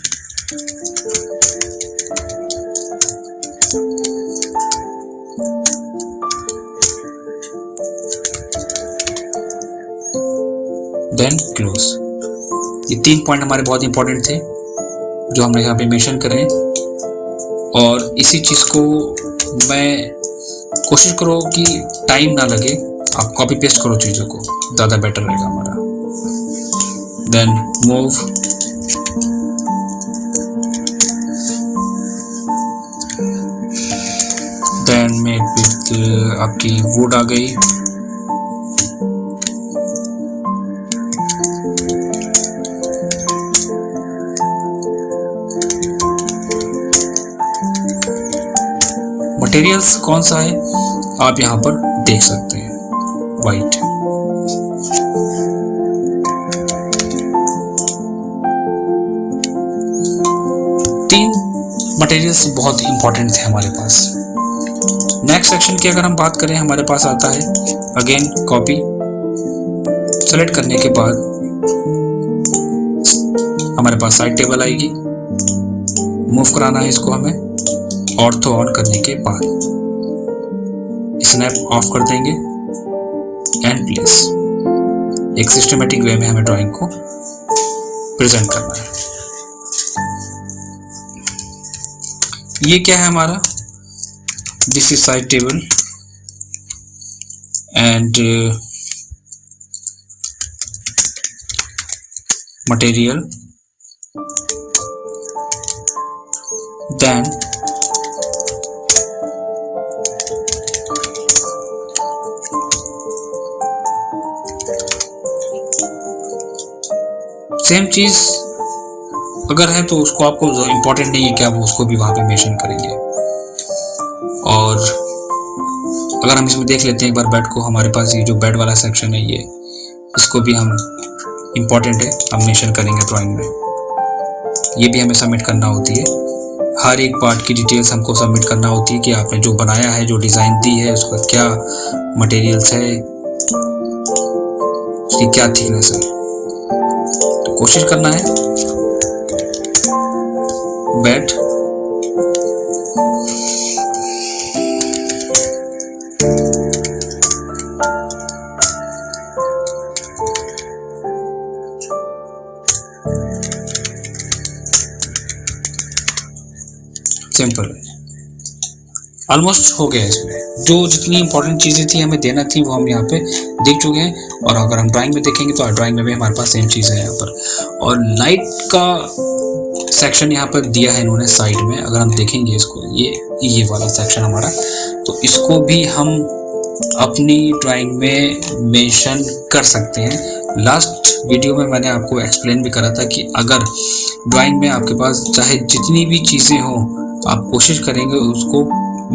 Then close. ये 3 पॉइंट हमारे बहुत इंपॉर्टेंट थे जो हमने यहाँ पे मेंशन करें, और इसी चीज को मैं कोशिश करो कि टाइम ना लगे, आप कॉपी पेस्ट करो चीजों को, ज़्यादा बेटर रहेगा हमारा। Then move, then make with आपकी वुड आ गई। मटेरियल्स कौन सा है आप यहाँ पर देख सकते हैं, वाइट। तीन मटेरियल्स बहुत इंपॉर्टेंट थे हमारे पास। नेक्स्ट सेक्शन की अगर हम बात करें, हमारे पास आता है अगेन कॉपी। सेलेक्ट करने के बाद हमारे पास साइड टेबल आएगी, मूव कराना है इसको हमें। ऑर्थो ऑन करने के बाद स्नैप ऑफ कर देंगे एंड प्लेस। एक सिस्टमेटिक वे में हमें ड्राइंग को प्रेजेंट करना है। ये क्या है हमारा, this is side table and material, then same चीज अगर है तो उसको आपको इम्पोर्टेंट नहीं है कि आप उसको भी वहां पे मेंशन करेंगे। और अगर हम इसमें देख लेते हैं एक बार बेड को, हमारे पास ये जो बेड वाला सेक्शन है ये, इसको भी हम इम्पोर्टेंट है, हम मेंशन करेंगे ड्राइंग में। ये भी हमें सबमिट करना होती है हर एक पार्ट की डिटेल्स हमको सबमिट करना होती है कि आपने जो बनाया है, जो डिज़ाइन दी है, उसका क्या मटेरियल्स है, उसकी क्या थिकनेस है। तो कोशिश करना है बैठ सिंपल है, ऑलमोस्ट हो गया। इसमें जो जितनी इंपॉर्टेंट चीज़ें थी हमें देना थी वो हम यहाँ पे देख चुके हैं। और अगर हम ड्राइंग में देखेंगे तो ड्राइंग में भी हमारे पास सेम चीज़ है यहाँ पर। और लाइट का सेक्शन यहाँ पर दिया है इन्होंने साइड में। अगर हम देखेंगे इसको, ये वाला सेक्शन हमारा, तो इसको भी हम अपनी ड्राइंग में मेंशन कर सकते हैं। लास्ट वीडियो में मैंने आपको एक्सप्लेन भी करा था कि अगर ड्राइंग में आपके पास चाहे जितनी भी चीज़ें हों, आप कोशिश करेंगे उसको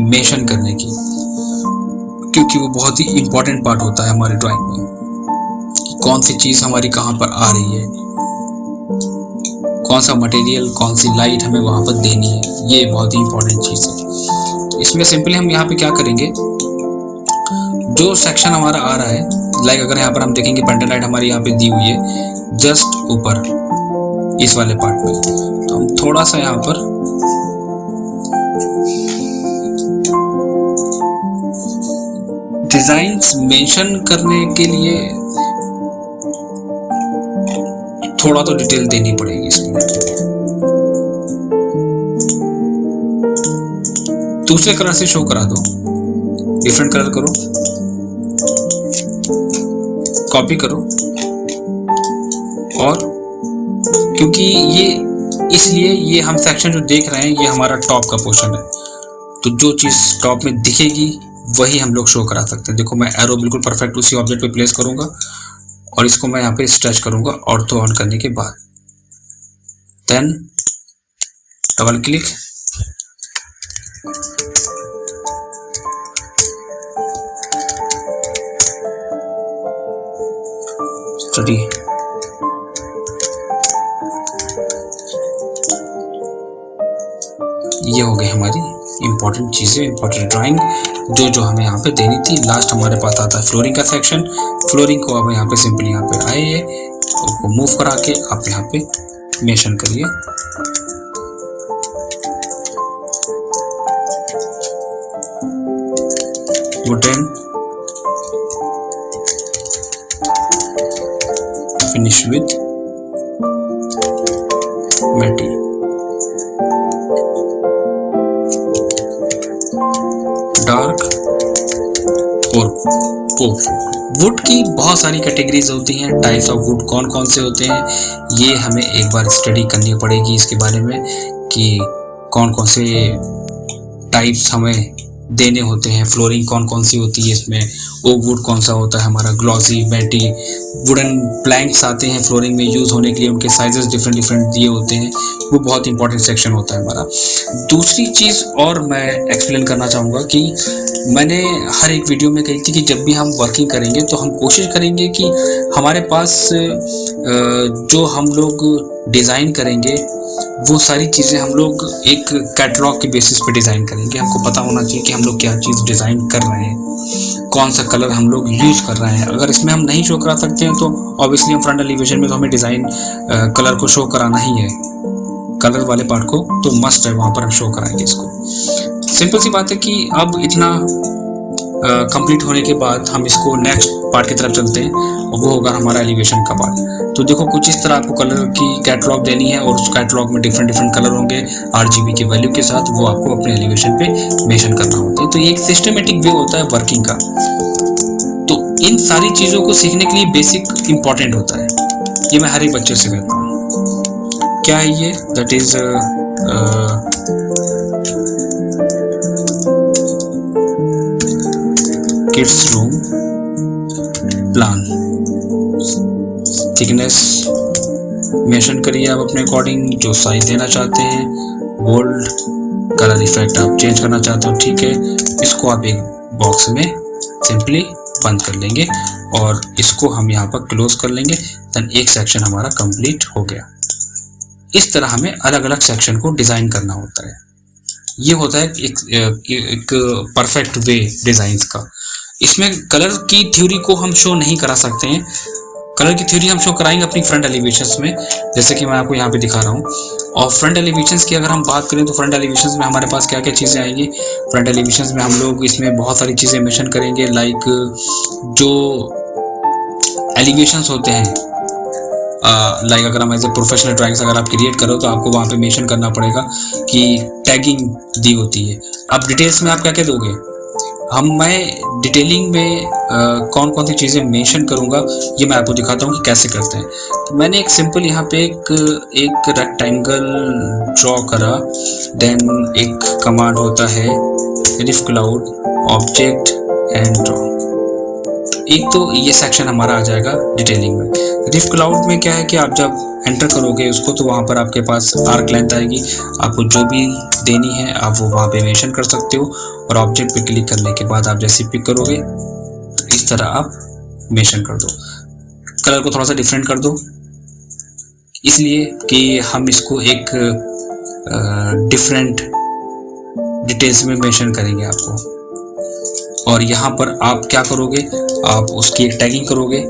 मेंशन करने की, क्योंकि वो बहुत ही इम्पोर्टेंट पार्ट होता है हमारी ड्राइंग में। कौन सी चीज़ हमारी कहाँ पर आ रही है, कौन सा मटेरियल, कौन सी लाइट हमें वहाँ पर देनी है, ये बहुत ही इम्पोर्टेंट चीज़ है। इसमें सिंपली हम यहाँ पे क्या करेंगे, जो सेक्शन हमारा आ रहा है, लाइक अगर यहाँ पर हम देखेंगे पेंटल लाइट हमारी यहाँ पे दी हुई है जस्ट ऊपर इस वाले पार्ट में, तो हम थोड़ा सा यहाँ पर डिजाइन्स मेंशन करने के लिए थोड़ा तो डिटेल देनी पड़ेगी इसमें। दूसरे कलर से शो करा दो, डिफरेंट कलर करो, कॉपी करो। और क्योंकि ये हम सेक्शन जो देख रहे हैं ये हमारा टॉप का पोर्शन है, तो जो चीज़ टॉप में दिखेगी वही हम लोग शो करा सकते हैं। देखो मैं एरो बिल्कुल परफेक्ट उसी ऑब्जेक्ट पे प्लेस करूंगा और इसको मैं यहाँ पे स्ट्रेच करूंगा ऑर्थो ऑन करने के बाद, देन डबल क्लिक, स्टडी। ये हो गई हमारी इंपॉर्टेंट चीज़ें, इंपॉर्टेंट ड्राइंग जो हमें यहाँ पे देनी थी। लास्ट हमारे पास आता है फ्लोरिंग का सेक्शन। फ्लोरिंग को आप यहाँ पे सिंपली यहाँ पे आए हैं, उसको मूव करा के आप यहाँ पे मेंशन करिए। Wooden finish with matte. Dark और वुड की बहुत सारी कैटेगरीज होती हैं, टाइप्स ऑफ वुड कौन कौन से होते हैं ये हमें एक बार स्टडी करनी पड़ेगी इसके बारे में कि कौन कौन से टाइप्स हमें देने होते हैं। फ्लोरिंग कौन कौन सी होती है इसमें, ओक वुड कौन सा होता है हमारा, ग्लॉसी, मैटी, वुडन प्लैंक्स आते हैं फ्लोरिंग में यूज़ होने के लिए, उनके साइजेस डिफरेंट डिफरेंट दिए होते हैं। वो बहुत इंपॉर्टेंट सेक्शन होता है हमारा। दूसरी चीज़ और मैं एक्सप्लेन करना चाहूँगा कि मैंने हर एक वीडियो में कही थी कि जब भी हम वर्किंग करेंगे तो हम कोशिश करेंगे कि हमारे पास जो हम लोग डिज़ाइन करेंगे वो सारी चीज़ें हम लोग एक कैटलॉग के बेसिस पे डिज़ाइन करेंगे। हमको पता होना चाहिए कि हम लोग क्या चीज़ डिज़ाइन कर रहे हैं, कौन सा कलर हम लोग यूज़ कर रहे हैं। अगर इसमें हम नहीं शो करा सकते हैं तो ऑब्वियसली हम फ्रंट एलिवेशन में तो हमें डिज़ाइन कलर को शो कराना ही है, कलर वाले पार्ट को तो मस्ट है, वहाँ पर हम शो कराएंगे इसको। सिंपल सी बात है कि अब इतना कंप्लीट होने के बाद हम इसको नेक्स्ट पार्ट की तरफ चलते हैं और वो होगा हमारा एलिवेशन का पार्ट। तो देखो कुछ इस तरह आपको कलर की कैटलॉग देनी है और उस कैटलॉग में डिफरेंट डिफरेंट कलर होंगे RGB की वैल्यू के साथ, वो आपको अपने एलिवेशन पे मेंशन करना होता है। तो ये एक सिस्टमेटिक वे होता है वर्किंग का। तो इन सारी चीज़ों को सीखने के लिए बेसिक इंपॉर्टेंट होता है, ये मैं हर एक बच्चे से कहता हूँ। क्या है ये, that is kids room plan. Thickness mention करिए आप अपने अकॉर्डिंग, जो साइज देना चाहते हैं, बोल्ड, कलर इफेक्ट आप चेंज करना चाहते हो, ठीक है। इसको आप एक बॉक्स में सिंपली बंद कर लेंगे और इसको हम यहाँ पर क्लोज कर लेंगे। देन एक सेक्शन हमारा कंप्लीट हो गया। इस तरह हमें अलग अलग सेक्शन को डिज़ाइन करना होता है। ये होता है एक परफेक्ट वे डिज़ाइंस का। इसमें कलर की थ्योरी को हम शो नहीं करा सकते हैं। कलर की थ्योरी हम शो कराएंगे अपनी फ्रंट एलिवेशंस में, जैसे कि मैं आपको यहाँ पे दिखा रहा हूँ। और फ्रंट एलिवेशंस की अगर हम बात करें तो फ्रंट एलिवेशंस में हमारे पास क्या क्या चीज़ें आएंगी। फ्रंट एलिवेशंस में हम लोग इसमें बहुत सारी चीज़ें मेंशन करेंगे, लाइक जो एलिवेशंस होते हैं, लाइक अगर हम एज ए प्रोफेशनल ड्राइंग्स अगर आप क्रिएट करो तो आपको वहाँ पे मेंशन करना पड़ेगा कि टैगिंग दी होती है। अब डिटेल्स में आप क्या क्या दोगे, मैं डिटेलिंग में कौन कौन सी चीज़ें मेंशन करूँगा ये मैं आपको दिखाता हूँ कि कैसे करते हैं। तो मैंने एक सिंपल यहाँ पे एक रेक्टेंगल ड्रॉ करा, देन एक कमांड होता है रिफ क्लाउड ऑब्जेक्ट एंड ड्रॉ। एक तो ये सेक्शन हमारा आ जाएगा डिटेलिंग में। रिफ क्लाउड में क्या है कि आप जब एंटर करोगे उसको तो वहाँ पर आपके पास आर्क लेंथ आएगी, आपको जो भी देनी है आप वो वहाँ पे मेंशन कर सकते हो। और ऑब्जेक्ट पे क्लिक करने के बाद आप जैसे पिक करोगे तो इस तरह आप मेंशन कर दो। कलर को थोड़ा सा डिफरेंट कर दो, इसलिए कि हम इसको एक डिफरेंट डिटेल्स में मेंशन करेंगे आपको। और यहाँ पर आप क्या करोगे, आप उसकी एक टैगिंग करोगे,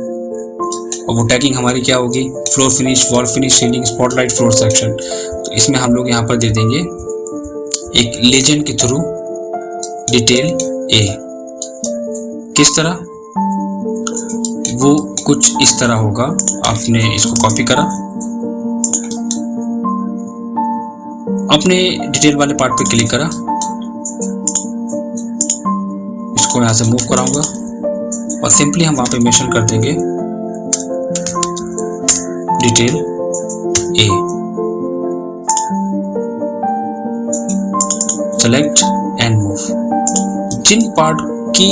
और वो टैगिंग हमारी क्या होगी, floor finish, wall finish, ceiling, spotlight, floor section. तो इसमें हम लोग यहाँ पर दे देंगे एक लेजेंड के थ्रू डिटेल ए। किस तरह, वो कुछ इस तरह होगा। आपने इसको कॉपी करा, अपने डिटेल वाले पार्ट पे क्लिक करा, इसको यहाँ से मूव कराऊंगा और सिंपली हम वहाँ पे मेंशन कर देंगे detail A. Select and move. जिन पार्ट की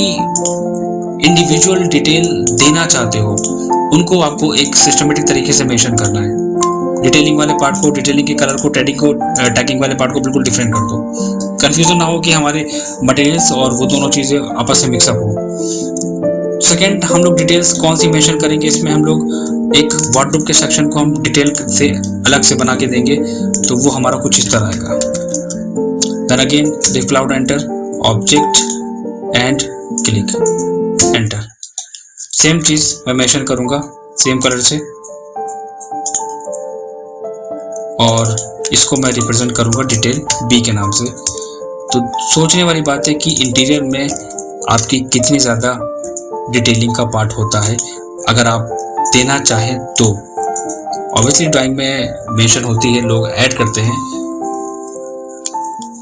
इंडिविजुअल डिटेल देना चाहते हो उनको आपको एक सिस्टमेटिक तरीके से मेंशन करना है। डिटेलिंग वाले पार्ट को, डिटेलिंग के कलर को, टैगिंग वाले पार्ट को बिल्कुल डिफरेंट कर दो। कंफ्यूजन ना हो कि हमारे मटेरियल्स और वो दोनों चीज़ें आपस में मिक्सअप हो। सेकेंड, हम लोग डिटेल्स कौन सी मेंशन करेंगे, इसमें हम लोग एक वार्डरोब के सेक्शन को हम डिटेल से अलग से बना के देंगे, तो वो हमारा कुछ इस तरह आएगा। Then again revcloud enter, object and click enter. Same चीज़ मैं मेंशन करूँगा सेम कलर से, और इसको मैं रिप्रेजेंट करूँगा डिटेल बी के नाम से। तो सोचने वाली बात है कि इंटीरियर में आपकी कितनी ज़्यादा डिटेलिंग का पार्ट होता है अगर आप देना चाहें तो। ऑब्वियसली ड्राइंग में मेंशन होती है, लोग ऐड करते हैं,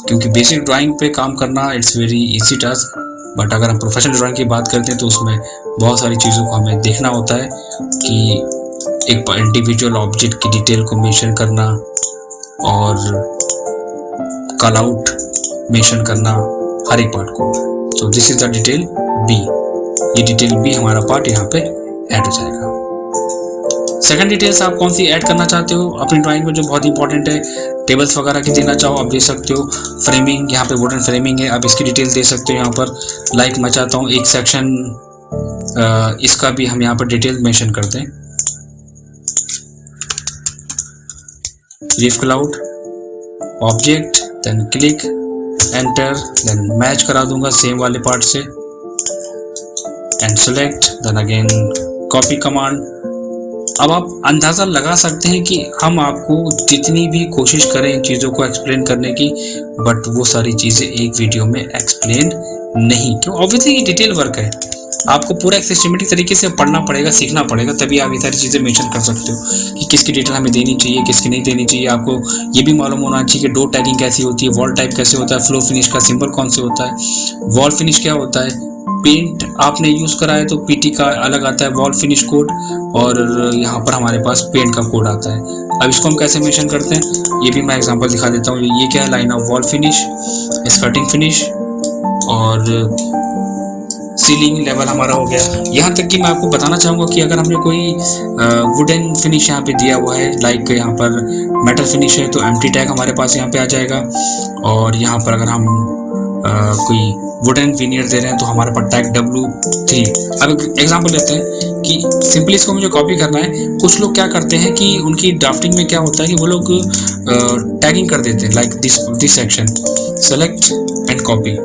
क्योंकि बेसिक ड्राइंग पे काम करना it's very easy task. But अगर हम प्रोफेशनल ड्राइंग की बात करते हैं तो उसमें बहुत सारी चीज़ों को हमें देखना होता है कि एक इंडिविजुअल ऑब्जेक्ट की डिटेल को मेंशन करना और कॉल आउट मेंशन करना हर एक पार्ट को। तो this is the detail B. ये डिटेल बी हमारा पार्ट यहाँ पे ऐड हो जाएगा। सेकंड डिटेल्स आप कौन सी ऐड करना चाहते हो अपनी ड्राइंग में जो बहुत इंपॉर्टेंट है, टेबल्स वगैरह की देना चाहो आप दे सकते हो। फ्रेमिंग, यहाँ पे वुडन फ्रेमिंग है, आप इसकी डिटेल दे सकते हो यहाँ पर। लाइक मैं चाहता हूँ एक सेक्शन इसका भी हम यहाँ पर डिटेल मेंशन करते हैं। रिफ cloud object, then click enter, then match करा दूंगा सेम वाले पार्ट से and select, then again copy command. अब आप अंदाज़ा लगा सकते हैं कि हम आपको जितनी भी कोशिश करें इन चीज़ों को एक्सप्लेन करने की, बट वो सारी चीज़ें एक वीडियो में एक्सप्लेन नहीं। क्यों? ऑब्वियसली ये डिटेल वर्क है, आपको पूरा एक सिस्टमेटिक तरीके से पढ़ना पड़ेगा, सीखना पड़ेगा, तभी आप ये सारी चीज़ें मेंशन कर सकते हो कि किसकी डिटेल हमें देनी चाहिए, किसकी नहीं देनी चाहिए। आपको ये भी मालूम होना चाहिए कि डोर टैगिंग कैसी होती है, वॉल टाइप कैसे होता है, फ्लो फिनिश का सिंबल कौन से होता है, वॉल फिनिश क्या होता है, पेंट आपने यूज़ करा है तो पीटी का अलग आता है वॉल फिनिश कोड, और यहाँ पर हमारे पास पेंट का कोड आता है। अब इसको हम कैसे मेंशन करते हैं ये भी मैं एग्जांपल दिखा देता हूँ। ये क्या है, line of wall finish, skirting finish और सीलिंग लेवल हमारा हो गया। यहाँ तक कि मैं आपको बताना चाहूँगा कि अगर हमने कोई वुडन फिनिश यहाँ पे दिया हुआ है, लाइक यहाँ पर मेटल फिनिश है, तो एम्प्टी टैग हमारे पास यहाँ पे आ जाएगा। और यहाँ पर अगर हम कोई वुडन विनियर दे रहे हैं तो हमारे पास टैग W3। अब एग्जांपल लेते हैं कि सिंपली इसको मुझे कॉपी करना है। कुछ लोग क्या करते हैं कि उनकी ड्राफ्टिंग में क्या होता है कि वो लोग टैगिंग कर देते हैं, like this section, select and copy.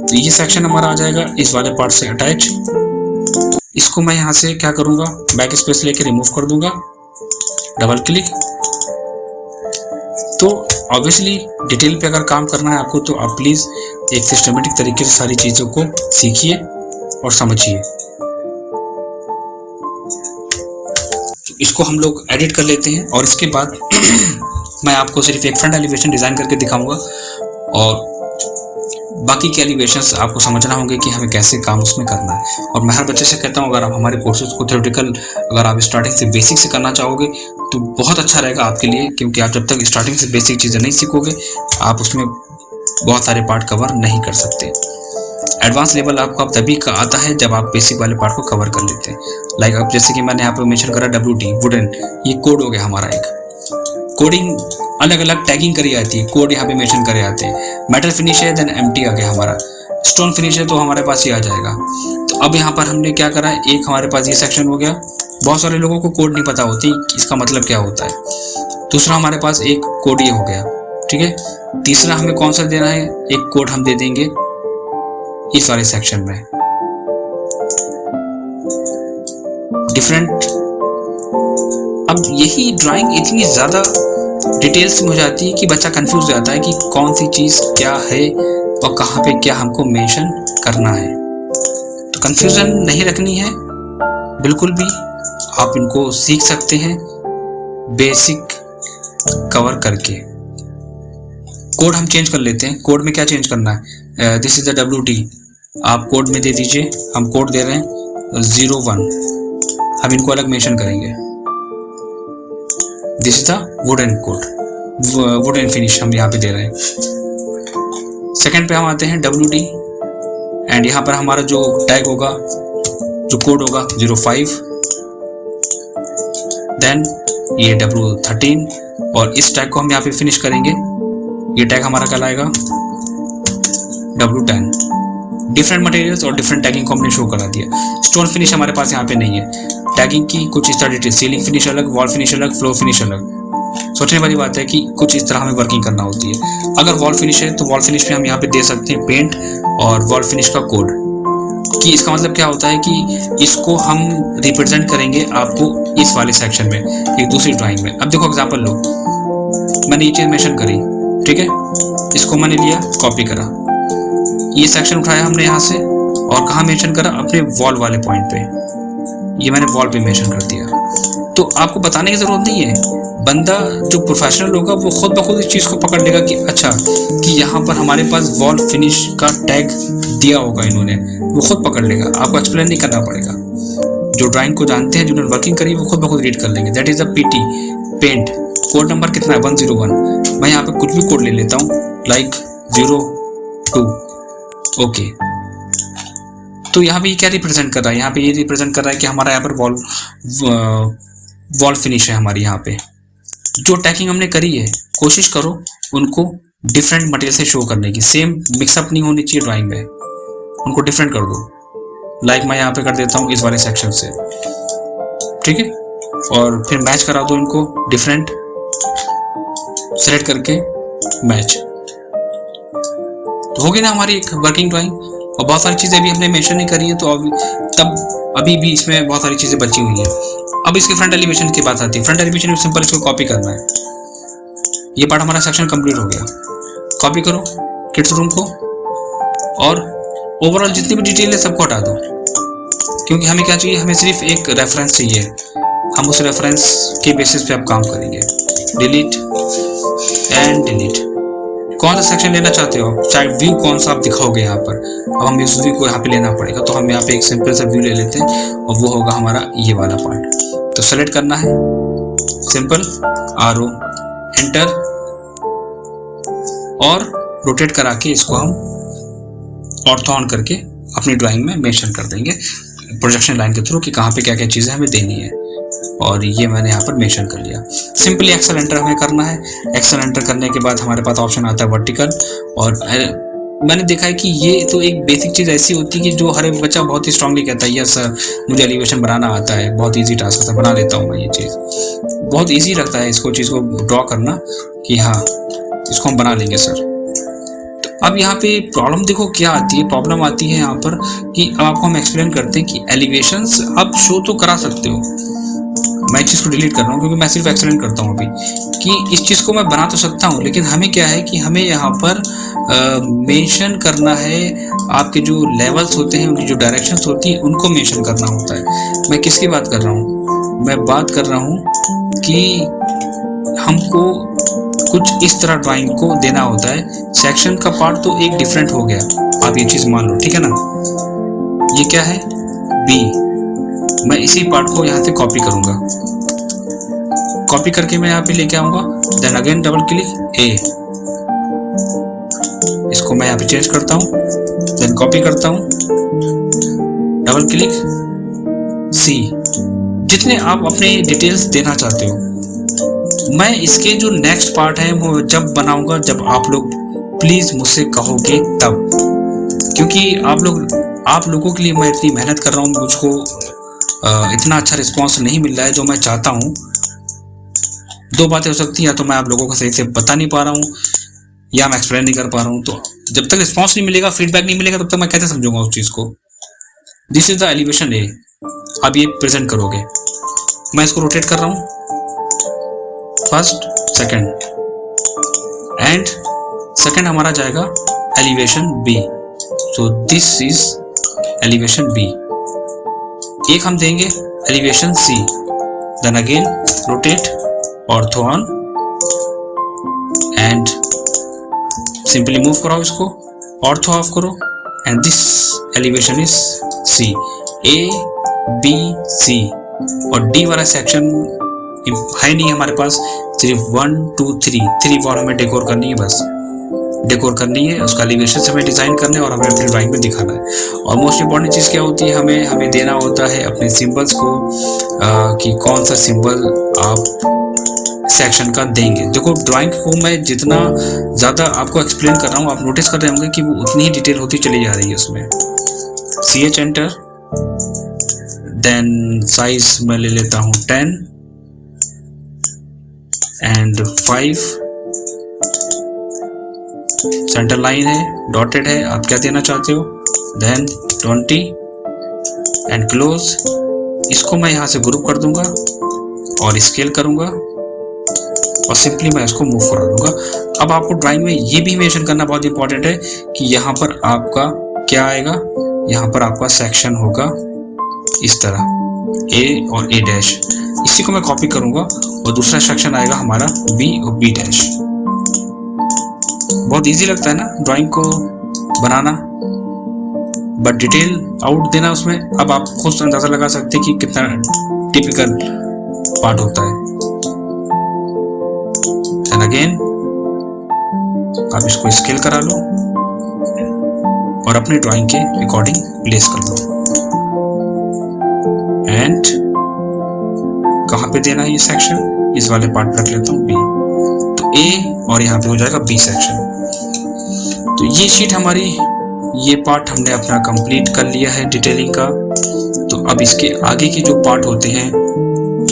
तो ये सेक्शन हमारा आ जाएगा इस वाले पार्ट से अटैच। इसको मैं यहाँ से क्या करूँगा, बैक स्पेस लेके रिमूव कर दूंगा, डबल क्लिक। तो ऑब्वियसली डिटेल पे अगर काम करना है आपको तो आप प्लीज़ एक सिस्टमेटिक तरीके से सारी चीज़ों को सीखिए और समझिए। तो इसको हम लोग एडिट कर लेते हैं और इसके बाद मैं आपको सिर्फ एक फ्रंट एलिवेशन डिज़ाइन करके दिखाऊंगा और बाकी के एलिवेशंस आपको समझना होंगे कि हमें कैसे काम उसमें करना है। और मैं हर बच्चे से कहता हूँ, अगर आप हमारे कोर्सेज को थ्योरेटिकल अगर आप स्टार्टिंग से बेसिक से करना चाहोगे तो बहुत अच्छा रहेगा आपके लिए, क्योंकि आप जब तक स्टार्टिंग से बेसिक चीज़ें नहीं सीखोगे आप उसमें बहुत सारे पार्ट कवर नहीं कर सकते। एडवांस लेवल आपको अब तभी का आता है जब आप बेसिक वाले पार्ट को कवर कर लेते हैं। लाइक अब जैसे कि मैंने यहाँ पर मेंशन करा WD वुडन, ये कोड हो गया हमारा एक। कोडिंग अलग अलग टैगिंग करी जाती है, कोड यहाँ पे मेंशन करे जाते हैं। मेटल फिनिश है, देन एम्प्टी आ गया हमारा। स्टोन फिनिश है तो हमारे पास ये आ जाएगा। तो अब यहाँ पर हमने क्या करा है, एक हमारे पास ये सेक्शन हो गया। बहुत सारे लोगों को कोड नहीं पता होती इसका मतलब क्या होता है। दूसरा हमारे पास एक कोड ये हो गया, ठीक है। तीसरा हमें कौन सा देना है, एक कोड हम दे देंगे इस वाले सेक्शन में, डिफरेंट। अब यही ड्राइंग इतनी ज़्यादा डिटेल्स में हो जाती है कि बच्चा कंफ्यूज हो जाता है कि कौन सी चीज़ क्या है और कहाँ पे क्या हमको मेंशन करना है। तो कंफ्यूजन नहीं रखनी है बिल्कुल भी, आप इनको सीख सकते हैं बेसिक कवर करके। कोड हम चेंज कर लेते हैं। कोड में क्या चेंज करना है, दिस इज द WD, आप कोड में दे दीजिए। हम कोड दे रहे हैं 01, हम इनको अलग मेंशन करेंगे। This is the wooden code, wooden finish हम यहाँ पे दे रहे हैं। सेकंड पे हम आते हैं WD एंड यहाँ पर हमारा जो टैग होगा, जो कोड होगा 05, देन ये W13 और इस टैग को हम यहाँ पे फिनिश करेंगे। ये टैग हमारा कहलाएगा W10। डिफरेंट मटेरियल्स और डिफरेंट टैगिंग को हमने शो करा दिया। स्टोन फिनिश हमारे पास यहाँ पे नहीं है। टैगिंग की कुछ इस तरह डिटेल, सीलिंग फिनिश अलग, वॉल फिनिश अलग, फ्लोर फिनिश अलग। सोचने वाली बात है कि कुछ इस तरह हमें वर्किंग करना होती है। अगर वॉल फिनिश है तो वॉल फिनिश में हम यहाँ पे दे सकते हैं पेंट और वॉल फिनिश का कोड। कि इसका मतलब क्या होता है कि इसको हम रिप्रेजेंट करेंगे आपको इस वाले सेक्शन में, एक दूसरी ड्राइंग में। अब देखो एग्जाम्पल लो, मैंने ये चीज़ मेंशन करी, ठीक है, इसको मैंने लिया, कॉपी करा, ये सेक्शन उठाया हमने यहाँ से और कहाँ मेंशन करा, अपने वॉल वाले पॉइंट पे। ये मैंने वॉल पे मेंशन कर दिया। तो आपको बताने की जरूरत नहीं है, बंदा जो प्रोफेशनल होगा वो खुद ब खुद इस चीज़ को पकड़ लेगा कि अच्छा कि यहाँ पर हमारे पास वॉल फिनिश का टैग दिया होगा इन्होंने, वो खुद पकड़ लेगा, आपको एक्सप्लेन नहीं करना पड़ेगा। जो ड्राइंग को जानते हैं, जिन्होंने वर्किंग करी, वो खुद ब खुद रीड कर लेंगे। That is the PT paint. Code number कितना है, 101। मैं यहाँ पे कुछ भी कोड ले लेता हूँ, लाइक 02, ओके। तो यहाँ पे ये क्या रिप्रेजेंट कर रहा है, यहाँ पे ये रिप्रेजेंट कर रहा है कि हमारा यहाँ पर वॉल फिनिश है हमारी। यहाँ पे जो टैगिंग हमने करी है, कोशिश करो उनको डिफरेंट मटेरियल से शो करने की। सेम मिक्सअप नहीं होनी चाहिए ड्राइंग में, उनको डिफरेंट कर दो। लाइक मैं यहाँ पे कर देता हूँ इस वाले सेक्शन से, ठीक है, और फिर मैच करा दो इनको, डिफरेंट सेलेक्ट करके मैच। तो होगी ना हमारी एक वर्किंग ड्राइंग। और बहुत सारी चीज़ें अभी हमने मेंशन नहीं करी है, तो अभी भी इसमें बहुत सारी चीज़ें बची हुई हैं। अब इसके फ्रंट एलिवेशन की बात आती है। फ्रंट एलिवेशन में सिंपल इसको कॉपी करना है। ये पार्ट हमारा सेक्शन कंप्लीट हो गया। कॉपी करो किड्स रूम को और ओवरऑल जितनी भी डिटेल है सबको हटा दो, क्योंकि हमें क्या चाहिए, हमें सिर्फ एक रेफरेंस चाहिए। हम उस रेफरेंस के बेसिस पे अब काम करेंगे। Delete and delete. कौन सा सेक्शन लेना चाहते हो, चाहे व्यू कौन सा आप दिखाओगे यहाँ पर। अब हमें उस व्यू को यहाँ पे लेना पड़ेगा, तो हम यहाँ पे एक सिंपल सा व्यू ले लेते हैं और वो होगा हमारा ये वाला पार्ट। तो सेलेक्ट करना है, सिंपल RO एंटर, और रोटेट करा के इसको हम ऑर्थो ऑन करके अपनी ड्राइंग में मेंशन कर देंगे प्रोजेक्शन लाइन के थ्रू कि कहाँ पे क्या क्या चीज़ें हमें देनी है। और ये मैंने यहाँ पर मेंशन कर लिया। सिंपली एक्सेल एंटर हमें करना है। एक्सेल एंटर करने के बाद हमारे पास ऑप्शन आता है वर्टिकल और मैंने देखा है कि ये तो एक बेसिक चीज़ ऐसी होती है कि जो हर एक बच्चा बहुत ही स्ट्रांगली कहता है, यस सर मुझे एलिवेशन बनाना आता है, बहुत इजी टास्क है, बना लेता हूँ मैं। ये चीज़ बहुत इजी लगता है इसको, चीज़ को ड्रॉ करना कि हाँ इसको हम बना लेंगे सर। तो अब यहाँ पे प्रॉब्लम देखो क्या आती है, प्रॉब्लम आती है यहाँ पर कि अब आपको हम एक्सप्लेन करते हैं कि एलिवेशंस आप शो तो करा सकते हो। मैं इस चीज़ को डिलीट कर रहा हूँ क्योंकि मैं सिर्फ एक्सप्लेन करता हूँ अभी कि इस चीज़ को मैं बना तो सकता हूँ, लेकिन हमें क्या है कि हमें यहाँ पर मेंशन करना है आपके जो लेवल्स होते हैं, उनकी जो डायरेक्शंस होती हैं उनको मेंशन करना होता है। मैं किसकी बात कर रहा हूँ? मैं बात कर रहा हूँ कि हमको कुछ इस तरह ड्राइंग को देना होता है। सेक्शन का पार्ट तो एक डिफरेंट हो गया, आप ये चीज़ मान लो, ठीक है ना। ये क्या है? बी। मैं इसी पार्ट को यहाँ से कॉपी करूँगा, कॉपी करके मैं यहाँ पे लेके आऊँगा, देन अगेन डबल क्लिक ए, इसको मैं यहाँ पे चेंज करता हूँ, देन कॉपी करता हूँ, डबल क्लिक सी। जितने आप अपने डिटेल्स देना चाहते हो, मैं इसके जो नेक्स्ट पार्ट है वो जब बनाऊंगा जब आप लोग प्लीज मुझसे कहोगे तब, क्योंकि आप लोगों के लिए मैं इतनी मेहनत कर रहा हूँ, मुझको इतना अच्छा रिस्पांस नहीं मिल रहा है जो मैं चाहता हूँ। दो बातें हो सकती हैं, या तो मैं आप लोगों को सही से बता नहीं पा रहा हूँ या मैं एक्सप्लेन नहीं कर पा रहा हूँ। तो जब तक रिस्पांस नहीं मिलेगा, फीडबैक नहीं मिलेगा, तब तक मैं कैसे समझूंगा उस चीज़ को। दिस इज द एलिवेशन ए। अब ये प्रेजेंट करोगे, मैं इसको रोटेट कर रहा हूँ, फर्स्ट सेकंड एंड सेकंड हमारा जाएगा elevation B. So this is elevation B. एक हम देंगे elevation C, then again rotate ortho on and simply move कराओ, इसको ऑर्थो ऑफ करो and this elevation is C. A B C और D वाला सेक्शन है नहीं हमारे पास, सिर्फ 1 2 3 बार हमें डेकोर करनी है, बस डेकोर करनी है, उसका एलिवेशन हमें डिज़ाइन करना है और हमें अपनी ड्राइंग में दिखाना है। और मोस्ट इंपॉर्टेंट चीज़ क्या होती है, हमें देना होता है अपने सिंबल्स को कि कौन सा सिंबल आप सेक्शन का देंगे। देखो ड्राइंग को मैं जितना ज़्यादा आपको एक्सप्लेन कर रहा हूँ, आप नोटिस कर रहे होंगे कि वो उतनी ही डिटेल होती चली जा रही है उसमें। CH एंटर, देन साइज मैं ले लेता हूँ 10 एंड 5, सेंटर लाइन है, डॉटेड है, आप क्या देना चाहते हो, देन 20 एंड क्लोज। इसको मैं यहाँ से ग्रुप कर दूंगा और स्केल करूंगा और सिंपली मैं इसको मूव करा दूंगा। अब आपको ड्राइंग में ये भी मेंशन करना बहुत इंपॉर्टेंट है कि यहाँ पर आपका क्या आएगा, यहाँ पर आपका सेक्शन होगा इस तरह A और A डैश, इसी को मैं कॉपी करूंगा और दूसरा सेक्शन आएगा हमारा B और B डैश। बहुत इजी लगता है ना ड्राइंग को बनाना, बट डिटेल आउट देना उसमें। अब आप खुद अंदाजा लगा सकते हैं कि कितना टिपिकल पार्ट होता है। एंड अगेन आप इसको स्केल करा लो और अपनी ड्राइंग के अकॉर्डिंग प्लेस कर लो। एंड कहाँ पे देना है ये सेक्शन, इस वाले पार्ट पर रख लेता हूँ B, तो A और यहाँ पे हो जाएगा B सेक्शन। तो ये शीट हमारी, ये पार्ट हमने अपना कंप्लीट कर लिया है डिटेलिंग का। तो अब इसके आगे के जो पार्ट होते हैं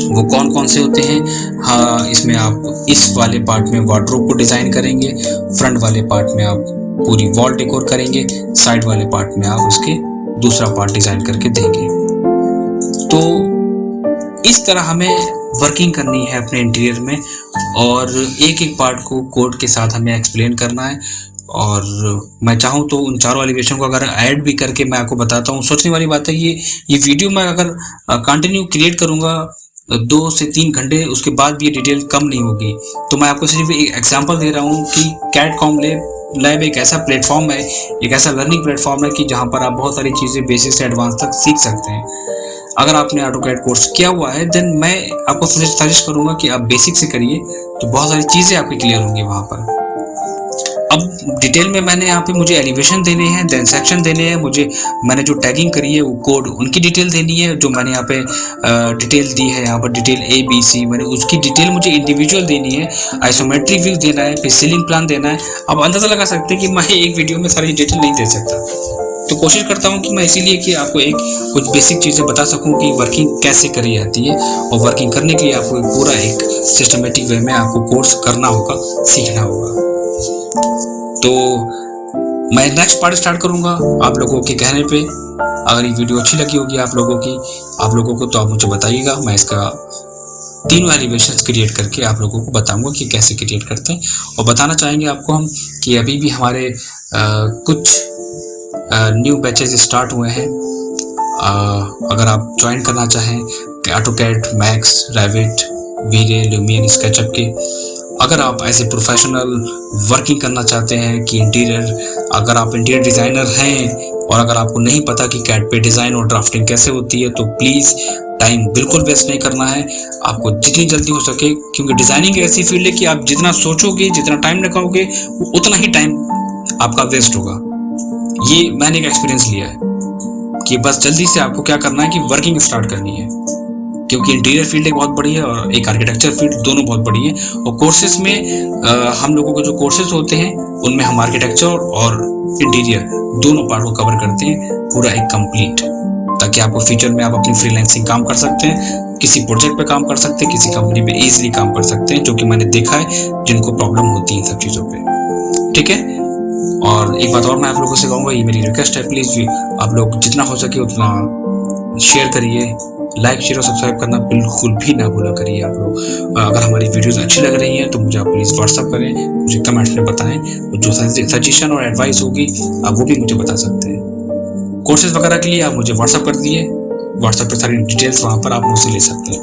वो कौन कौन से होते हैं, हाँ इसमें आप इस वाले पार्ट में वार्डरोब को डिज़ाइन करेंगे, फ्रंट वाले पार्ट में आप पूरी वॉल डेकोर करेंगे, साइड वाले पार्ट में आप उसके दूसरा पार्ट डिज़ाइन करके देंगे। तो इस तरह हमें वर्किंग करनी है अपने इंटीरियर में और एक एक पार्ट को कोड के साथ हमें एक्सप्लेन करना है। और मैं चाहूँ तो उन चारों एलिवेशन को अगर ऐड भी करके मैं आपको बताता हूँ। सोचने वाली बात है ये वीडियो मैं अगर कंटिन्यू क्रिएट करूँगा 2 से 3 घंटे, उसके बाद भी ये डिटेल कम नहीं होगी। तो मैं आपको सिर्फ एक एग्जांपल दे रहा हूँ कि कैड लैब एक ऐसा प्लेटफॉर्म है, एक ऐसा लर्निंग प्लेटफॉर्म है कि जहाँ पर आप बहुत सारी चीज़ें बेसिक से एडवांस तक सीख सकते हैं। अगर आपने ऑटोकैड कोर्स किया हुआ है देन मैं आपको सजेस्ट करूँगा कि आप बेसिक से करिए, तो बहुत सारी चीज़ें आपकी क्लियर होंगी वहाँ पर। अब डिटेल में मैंने यहाँ पे मुझे एलिवेशन देने हैं, देन सेक्शन देने हैं, मुझे मैंने जो टैगिंग करी है वो कोड उनकी डिटेल देनी है, जो मैंने यहाँ पे डिटेल दी है, यहाँ पर डिटेल ABC मैंने उसकी डिटेल मुझे इंडिविजुअल देनी है, आइसोमेट्रिक व्यू देना है, फिर सीलिंग प्लान देना है। अब अंदाजा लगा सकते हैं कि मैं एक वीडियो में सारी डिटेल नहीं दे सकता, तो कोशिश करता हूँ कि मैं इसीलिए कि आपको एक कुछ बेसिक चीज़ें बता सकूँ कि वर्किंग कैसे करी जाती है, और वर्किंग करने के लिए आपको पूरा एक सिस्टमेटिक वे में आपको कोर्स करना होगा, सीखना होगा। तो मैं नेक्स्ट पार्ट स्टार्ट करूंगा आप लोगों के कहने पे। अगर ये वीडियो अच्छी लगी होगी आप लोगों को तो आप मुझे बताइएगा, मैं इसका 3 एलिवेशंस क्रिएट करके आप लोगों को बताऊंगा कि कैसे क्रिएट करते हैं। और बताना चाहेंगे आपको हम कि अभी भी हमारे कुछ न्यू बैचेस स्टार्ट हुए हैं। अगर आप ज्वाइन करना चाहें AutoCAD, Max, Revit, V-Ray, Lumion, SketchUp के, अगर आप ऐसे प्रोफेशनल वर्किंग करना चाहते हैं कि अगर आप इंटीरियर डिज़ाइनर हैं और अगर आपको नहीं पता कि कैड पे डिज़ाइन और ड्राफ्टिंग कैसे होती है, तो प्लीज़ टाइम बिल्कुल वेस्ट नहीं करना है, आपको जितनी जल्दी हो सके, क्योंकि डिज़ाइनिंग ऐसी फील्ड है कि आप जितना सोचोगे, जितना टाइम लगाओगे, उतना ही टाइम आपका वेस्ट होगा। ये मैंने एक एक्सपीरियंस लिया है कि बस जल्दी से आपको क्या करना है कि वर्किंग स्टार्ट करनी है, क्योंकि इंटीरियर फील्ड एक बहुत बड़ी है और एक आर्किटेक्चर फील्ड, दोनों बहुत बड़ी है। और कोर्सेज में हम लोगों के जो कोर्सेज होते हैं उनमें हम आर्किटेक्चर और इंटीरियर दोनों पार्ट को कवर करते हैं, पूरा एक कंप्लीट, ताकि आपको फ्यूचर में आप अपनी फ्रीलांसिंग काम कर सकते हैं, किसी प्रोजेक्ट पे काम कर सकते हैं, किसी कंपनी पे इजीली काम कर सकते हैं, जो कि मैंने देखा है जिनको प्रॉब्लम होती है इन सब चीज़ों पे। ठीक है, और एक बात और मैं आप लोगों से कहूँगा, ये मेरी रिक्वेस्ट है, प्लीज़ आप लोग जितना हो सके उतना शेयर करिए, लाइक शेयर और सब्सक्राइब करना बिल्कुल भी ना भूला करिए आप लोग। अगर हमारी वीडियोस अच्छी लग रही हैं तो मुझे आप प्लीज़ व्हाट्सअप करें, मुझे कमेंट में बताएं, जो सजेशन और एडवाइस होगी आप वो भी मुझे बता सकते हैं। कोर्सेज वगैरह के लिए आप मुझे व्हाट्सअप कर दिए, व्हाट्सएप पे सारी डिटेल्स वहाँ पर आप मुझसे ले सकते हैं।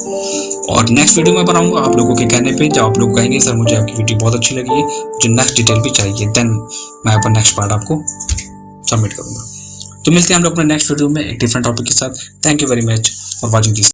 और नेक्स्ट वीडियो मैं बनाऊंगा आप लोगों के कहने पे, जब आप लोग कहेंगे सर मुझे आपकी वीडियो बहुत अच्छी लगी है, मुझे नेक्स्ट डिटेल भी चाहिए, देन मैं अपना नेक्स्ट पार्ट आपको सबमिट करूँगा। तो मिलते हैं हम लोग अपने नेक्स्ट वीडियो में एक डिफरेंट टॉपिक के साथ। Thank you very much for watching this.